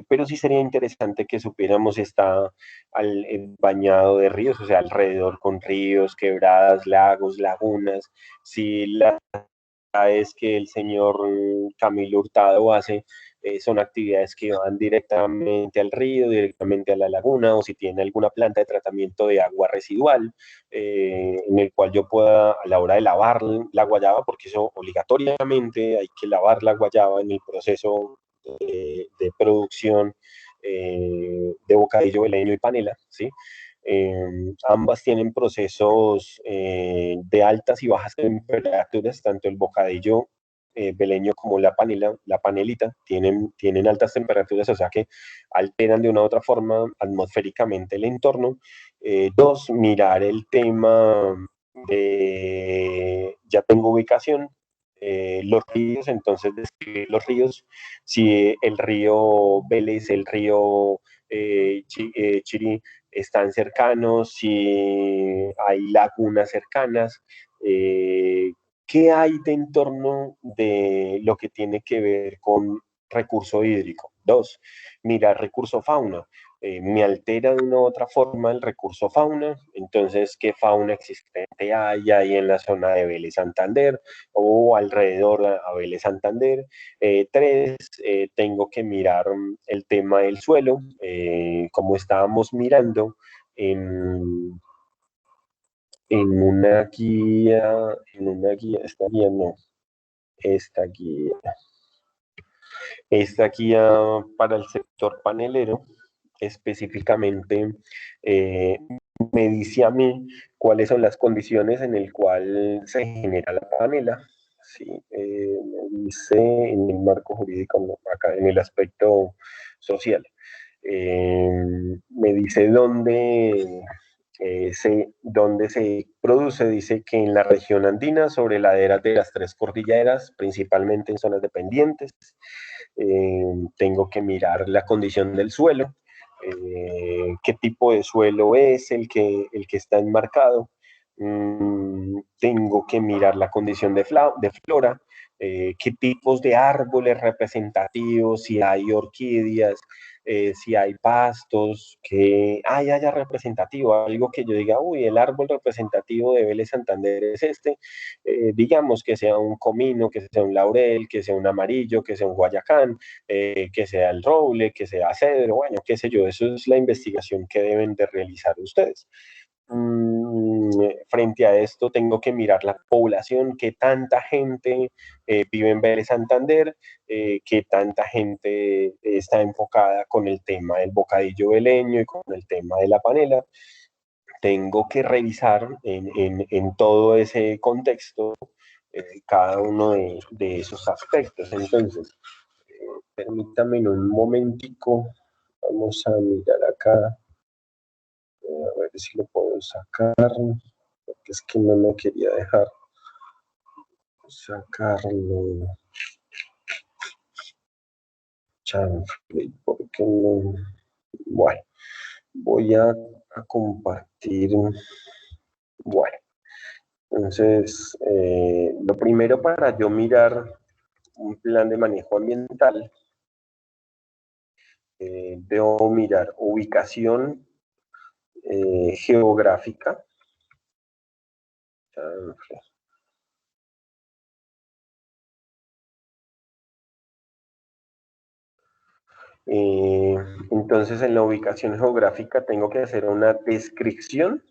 pero sí sería interesante que supiéramos si está bañado de ríos, o sea, alrededor con ríos, quebradas, lagos, lagunas, si la es que el señor Camilo Hurtado hace son actividades que van directamente al río, directamente a la laguna, o si tiene alguna planta de tratamiento de agua residual, en el cual yo pueda, a la hora de lavar la guayaba, porque eso obligatoriamente hay que lavar la guayaba en el proceso de producción de bocadillo, beleño y panela, ¿sí? Ambas tienen procesos de altas y bajas temperaturas, tanto el bocadillo beleño como la panelita, tienen altas temperaturas, o sea que alteran de una u otra forma atmosféricamente el entorno. Dos, mirar el tema de, ya tengo ubicación, los ríos, entonces describir los ríos, si el río Vélez, el río Chirí están cercanos, si hay lagunas cercanas, qué hay de entorno de lo que tiene que ver con recurso hídrico. Dos, mirar recurso fauna. me altera de una u otra forma el recurso fauna, entonces qué fauna existente hay ahí en la zona de Vélez Santander o alrededor a Vélez Santander. Tres, tengo que mirar el tema del suelo, como estábamos mirando en una guía, esta guía no, esta guía. Esta guía para el sector panelero específicamente eh, me dice a mí cuáles son las condiciones en el cual se genera la panela. Sí, me dice en el marco jurídico, no, acá en el aspecto social. Me dice dónde se produce, dice que en la región andina, sobre laderas de las tres cordilleras, principalmente en zonas dependientes. Tengo que mirar la condición del suelo, qué tipo de suelo es el que está enmarcado. Tengo que mirar la condición de flora, qué tipos de árboles representativos, si hay orquídeas, si hay pastos, que haya representativo, algo que yo diga, uy, el árbol representativo de Vélez Santander es este, digamos que sea un comino, que sea un laurel, que sea un amarillo, que sea un guayacán, que sea el roble, que sea cedro, bueno, qué sé yo, eso es la investigación que deben de realizar ustedes. Frente a esto tengo que mirar la población, qué tanta gente vive en Vélez Santander, qué tanta gente está enfocada con el tema del bocadillo veleño y con el tema de la panela. Tengo que revisar en todo ese contexto cada uno de esos aspectos. Entonces, permítame un momentico, vamos a mirar acá. A ver si lo puedo sacar, porque es que no me quería dejar sacarlo. Chanfle, porque no. Bueno, voy a compartir. Bueno, entonces, lo primero para yo mirar un plan de manejo ambiental, debo mirar ubicación geográfica. Chanfle. Entonces, en la ubicación geográfica tengo que hacer una descripción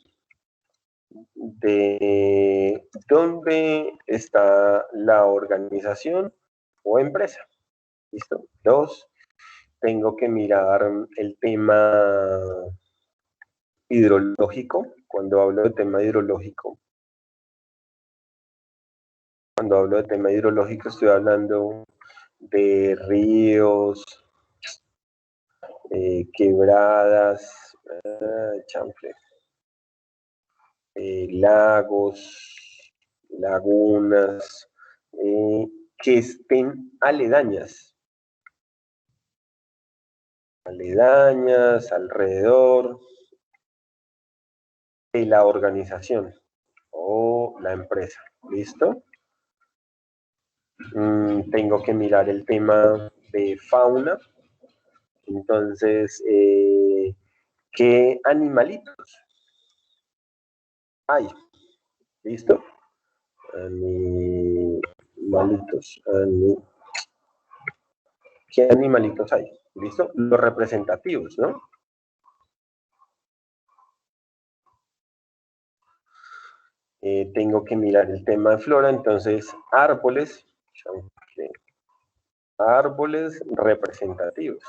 de dónde está la organización o empresa. ¿Listo? Dos, tengo que mirar el tema hidrológico. Cuando hablo de tema hidrológico, estoy hablando de ríos, quebradas, chanfle, lagos, lagunas, que estén aledañas, alrededor de la organización o la empresa. ¿Listo? Tengo que mirar el tema de fauna. Entonces, ¿qué animalitos hay? ¿Listo? Animalitos. ¿Qué animalitos hay? ¿Listo? Los representativos, ¿no? Tengo que mirar el tema de flora, entonces árboles representativos.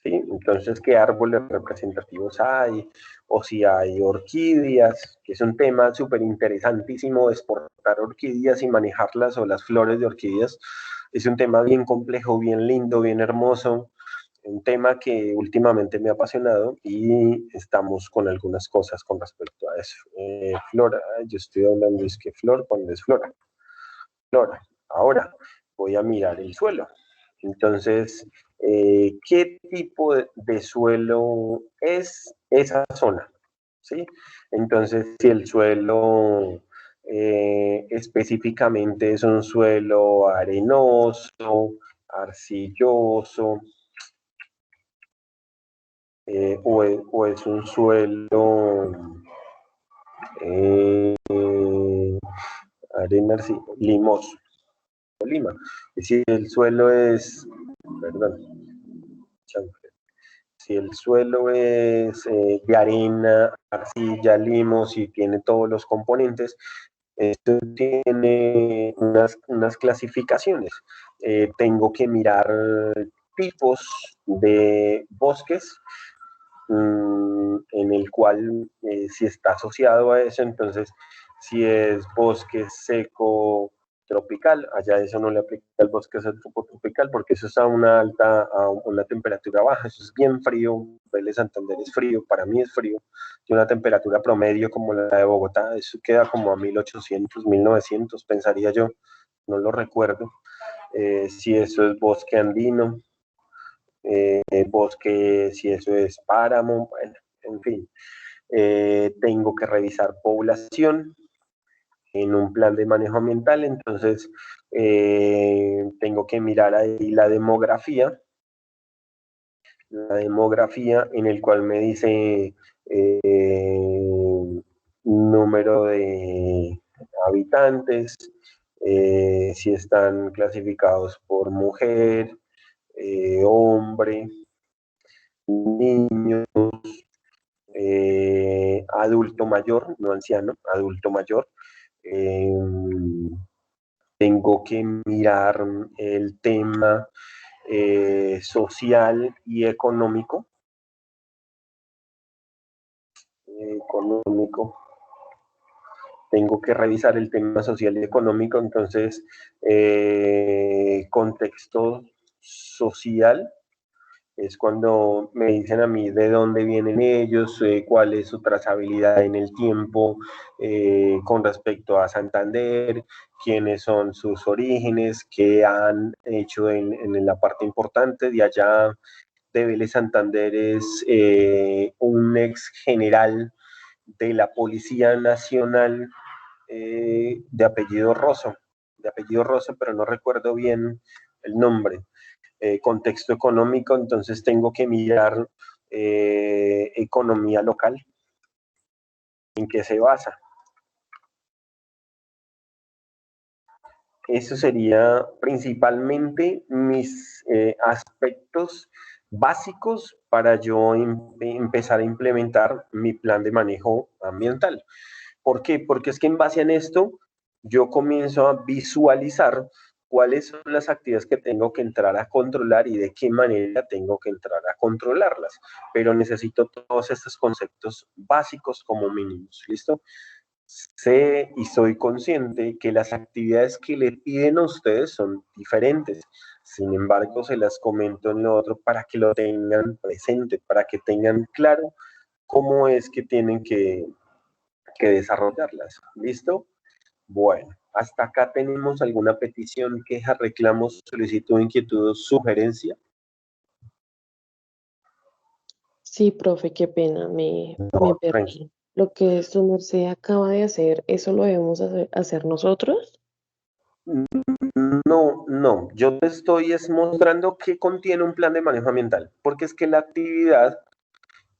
¿Sí? Entonces, ¿qué árboles representativos hay? O si hay orquídeas, que es un tema súper interesantísimo, exportar orquídeas y manejarlas, o las flores de orquídeas. Es un tema bien complejo, bien lindo, bien hermoso, un tema que últimamente me ha apasionado y estamos con algunas cosas con respecto a eso. Flora, yo estoy hablando, es que flor, cuando es flora. Flora. Ahora voy a mirar el suelo. Entonces, ¿qué tipo de suelo es esa zona? ¿Sí? Entonces, si el suelo específicamente es un suelo arenoso, arcilloso, o es un suelo arena, sí, limoso, lima. Si el suelo es, perdón, si el suelo es de arena, arcilla, limo, si tiene todos los componentes, esto tiene unas clasificaciones. Tengo que mirar tipos de bosques en el cual si está asociado a eso, entonces si es bosque seco tropical, allá eso no le aplica al bosque seco tropical porque eso es a una temperatura baja, eso es bien frío, Vélez Santander es frío, para mí es frío, tiene una temperatura promedio como la de Bogotá, eso queda como a 1800, 1900, pensaría yo, no lo recuerdo, si eso es bosque andino, bosque, si eso es páramo, bueno, en fin. Tengo que revisar población en un plan de manejo ambiental, entonces tengo que mirar ahí la demografía en el cual me dice número de habitantes, si están clasificados por mujer, hombre, niños, adulto mayor, no anciano, adulto mayor. Tengo que mirar el tema social y económico. Tengo que revisar el tema social y económico, entonces, contexto social es cuando me dicen a mí de dónde vienen ellos, cuál es su trazabilidad en el tiempo con respecto a Santander, quiénes son sus orígenes, qué han hecho en la parte importante de allá. De Vélez Santander es un ex general de la Policía Nacional de apellido Rosso, pero no recuerdo bien el nombre. Contexto económico, entonces tengo que mirar economía local, en qué se basa. Eso sería principalmente mis aspectos básicos para yo empezar a implementar mi plan de manejo ambiental. ¿Por qué? Porque es que en base a esto yo comienzo a visualizar cuáles son las actividades que tengo que entrar a controlar y de qué manera tengo que entrar a controlarlas. Pero necesito todos estos conceptos básicos como mínimos, ¿listo? Sé y soy consciente que las actividades que le piden a ustedes son diferentes. Sin embargo, se las comento en lo otro para que lo tengan presente, para que tengan claro cómo es que tienen que desarrollarlas. ¿Listo? Bueno, hasta acá tenemos alguna petición, queja, reclamo, solicitud, inquietud, sugerencia. Sí, profe, qué pena, me perdí. Lo que su merced acaba de hacer, ¿eso lo debemos hacer nosotros? No, yo te estoy mostrando qué contiene un plan de manejo ambiental, porque es que la actividad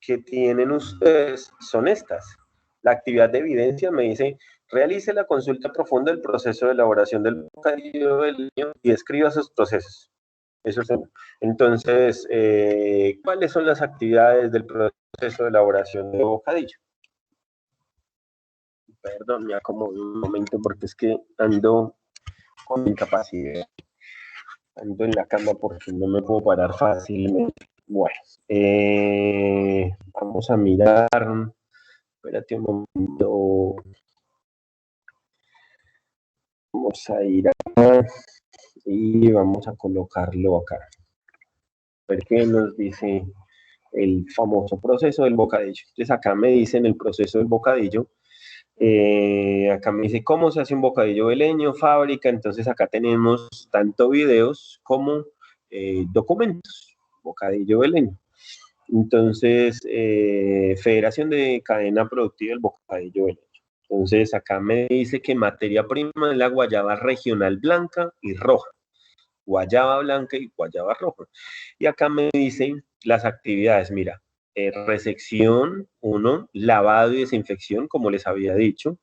que tienen ustedes son estas. La actividad de evidencia me dice, realice la consulta profunda del proceso de elaboración del bocadillo del niño y escriba sus procesos. Eso es. Entonces, ¿cuáles son las actividades del proceso de elaboración de bocadillo? Perdón, me acomodo un momento porque es que ando con incapacidad. Ando en la cama porque no me puedo parar fácilmente. Bueno, vamos a mirar. Espérate un momento. Vamos a ir acá y vamos a colocarlo acá. A ver qué nos dice el famoso proceso del bocadillo. Entonces acá me dicen el proceso del bocadillo. Acá me dice cómo se hace un bocadillo veleño, fábrica. Entonces acá tenemos tanto videos como documentos. Bocadillo veleño. Entonces, Federación de Cadena Productiva del Bocadillo veleño. Entonces acá me dice que materia prima es la guayaba regional blanca y roja. Guayaba blanca y guayaba roja. Y acá me dicen las actividades, mira, resección, 1, lavado y desinfección, como les había dicho,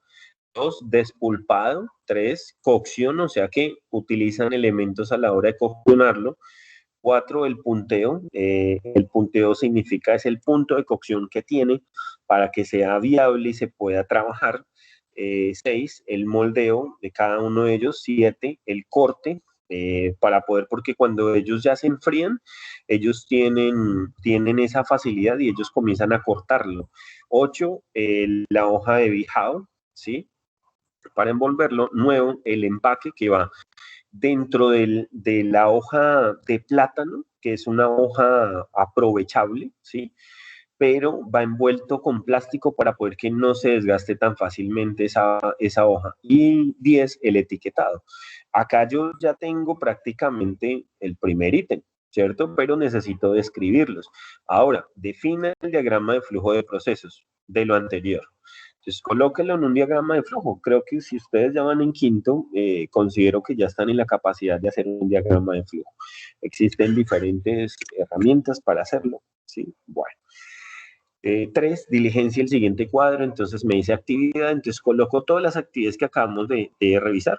2, despulpado, 3, cocción, o sea que utilizan elementos a la hora de coccionarlo, 4, el punteo. El punteo significa, es el punto de cocción que tiene para que sea viable y se pueda trabajar. 6, el moldeo de cada uno de ellos. 7, el corte, para poder, porque cuando ellos ya se enfrían, ellos tienen esa facilidad y ellos comienzan a cortarlo. 8, la hoja de bijao, ¿sí? Para envolverlo. 9, el empaque que va dentro de la hoja de plátano, que es una hoja aprovechable, ¿sí? Pero va envuelto con plástico para poder que no se desgaste tan fácilmente esa hoja. Y 10, el etiquetado. Acá yo ya tengo prácticamente el primer ítem, ¿cierto? Pero necesito describirlos. Ahora, defina el diagrama de flujo de procesos de lo anterior. Entonces, colóquenlo en un diagrama de flujo. Creo que si ustedes ya van en quinto, considero que ya están en la capacidad de hacer un diagrama de flujo. Existen diferentes herramientas para hacerlo, ¿sí? Bueno. 3, diligencia el siguiente cuadro, entonces me dice actividad, entonces coloco todas las actividades que acabamos de revisar,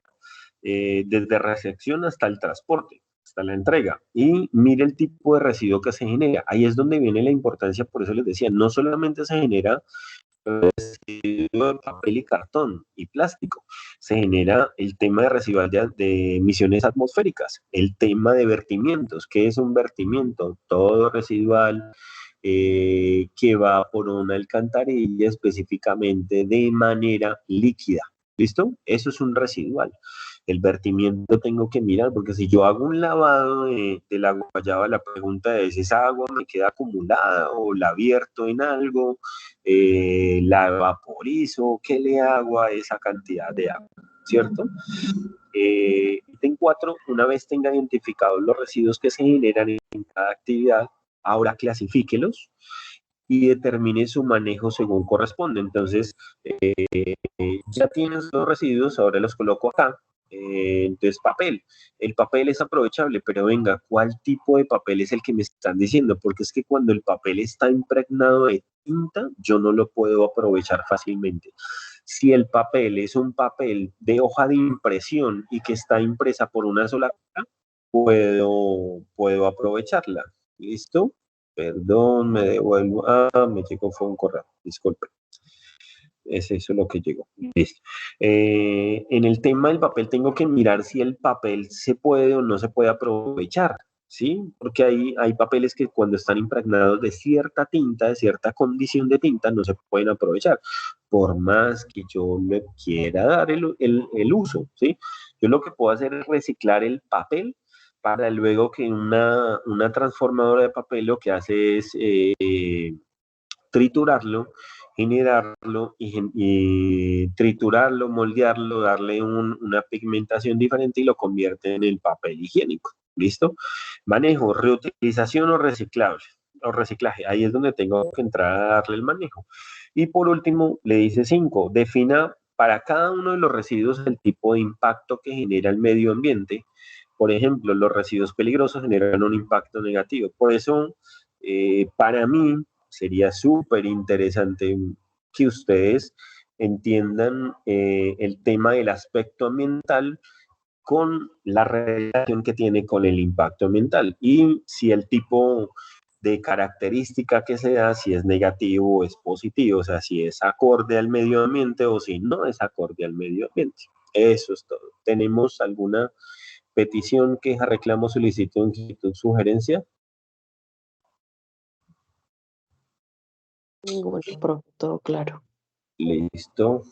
desde recepción hasta el transporte, hasta la entrega, y mire el tipo de residuo que se genera. Ahí es donde viene la importancia, por eso les decía, no solamente se genera residuo de papel y cartón y plástico, se genera el tema de residual de emisiones atmosféricas, el tema de vertimientos. ¿Qué es un vertimiento? Todo residual que va por una alcantarilla específicamente de manera líquida. ¿Listo? Eso es un residual. El vertimiento tengo que mirar, porque si yo hago un lavado de la guayaba, la pregunta es, ¿esa agua me queda acumulada o la vierto en algo? ¿La evaporizo? ¿Qué le hago a esa cantidad de agua? ¿Cierto? Ítem 4, una vez tenga identificados los residuos que se generan en cada actividad, ahora clasifíquelos y determine su manejo según corresponde. Entonces, ya tienes los residuos, ahora los coloco acá. Entonces, papel. El papel es aprovechable, pero venga, ¿cuál tipo de papel es el que me están diciendo? Porque es que cuando el papel está impregnado de tinta, yo no lo puedo aprovechar fácilmente. Si el papel es un papel de hoja de impresión y que está impresa por una sola cara, puedo aprovecharla. ¿Listo? Perdón, me devuelvo. Me llegó, fue un correo, disculpe. Es eso lo que llegó. Listo. En el tema del papel tengo que mirar si el papel se puede o no se puede aprovechar, ¿sí? Porque hay papeles que cuando están impregnados de cierta tinta, de cierta condición de tinta, no se pueden aprovechar, por más que yo le quiera dar el uso, ¿sí? Yo lo que puedo hacer es reciclar el papel para luego que una transformadora de papel lo que hace es triturarlo, generarlo y triturarlo, moldearlo, darle una pigmentación diferente y lo convierte en el papel higiénico. ¿Listo? Manejo, reutilización o reciclaje. Ahí es donde tengo que entrar a darle el manejo. Y por último, le dice 5, defina para cada uno de los residuos el tipo de impacto que genera el medio ambiente. Por ejemplo, los residuos peligrosos generan un impacto negativo. Por eso, para mí, sería súper interesante que ustedes entiendan el tema del aspecto ambiental con la relación que tiene con el impacto ambiental y si el tipo de característica que se da, si es negativo o es positivo, o sea, si es acorde al medio ambiente o si no es acorde al medio ambiente. Eso es todo. ¿Tenemos alguna petición, queja, reclamo, solicitud, inquietud, sugerencia? Ninguna, profe, todo claro. Listo.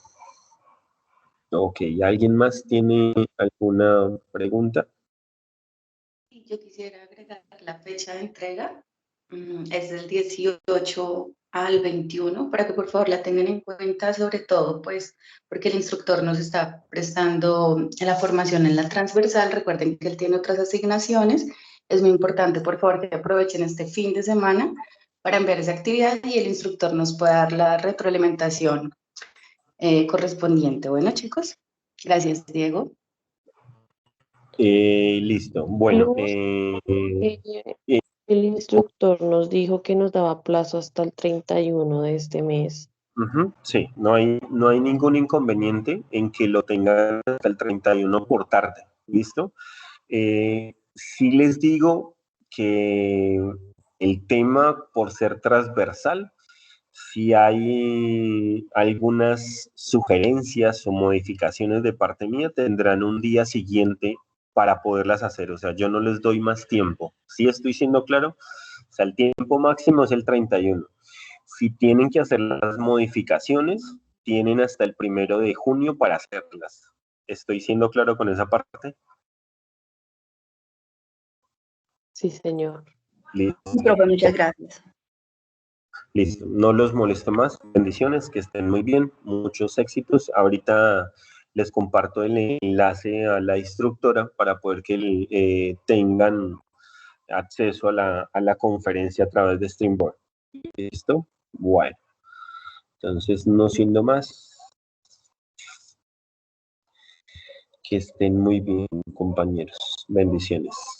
Ok, ¿alguien más tiene alguna pregunta? Yo quisiera agregar la fecha de entrega, es del 18 al 21, para que por favor la tengan en cuenta, sobre todo pues porque el instructor nos está prestando la formación en la transversal. Recuerden que él tiene otras asignaciones, es muy importante por favor que aprovechen este fin de semana para enviar esa actividad y el instructor nos pueda dar la retroalimentación correspondiente. Bueno, chicos, gracias, Diego. Listo. Bueno, Luz, El instructor nos dijo que nos daba plazo hasta el 31 de este mes. Sí, no hay ningún inconveniente en que lo tengan hasta el 31 por tarde, ¿listo? Sí les digo que el tema, por ser transversal, si hay algunas sugerencias o modificaciones de parte mía, tendrán un día siguiente para poderlas hacer. O sea, yo no les doy más tiempo. ¿Sí estoy siendo claro? O sea, el tiempo máximo es el 31. Si tienen que hacer las modificaciones, tienen hasta el 1 de junio para hacerlas. ¿Estoy siendo claro con esa parte? Sí, señor. Listo. Sí, profe, muchas gracias. Listo, no los molesto más. Bendiciones, que estén muy bien, muchos éxitos. Ahorita les comparto el enlace a la instructora para poder que tengan acceso a la conferencia a través de Streamboard. ¿Listo? Bueno, entonces no siendo más, que estén muy bien, compañeros. Bendiciones.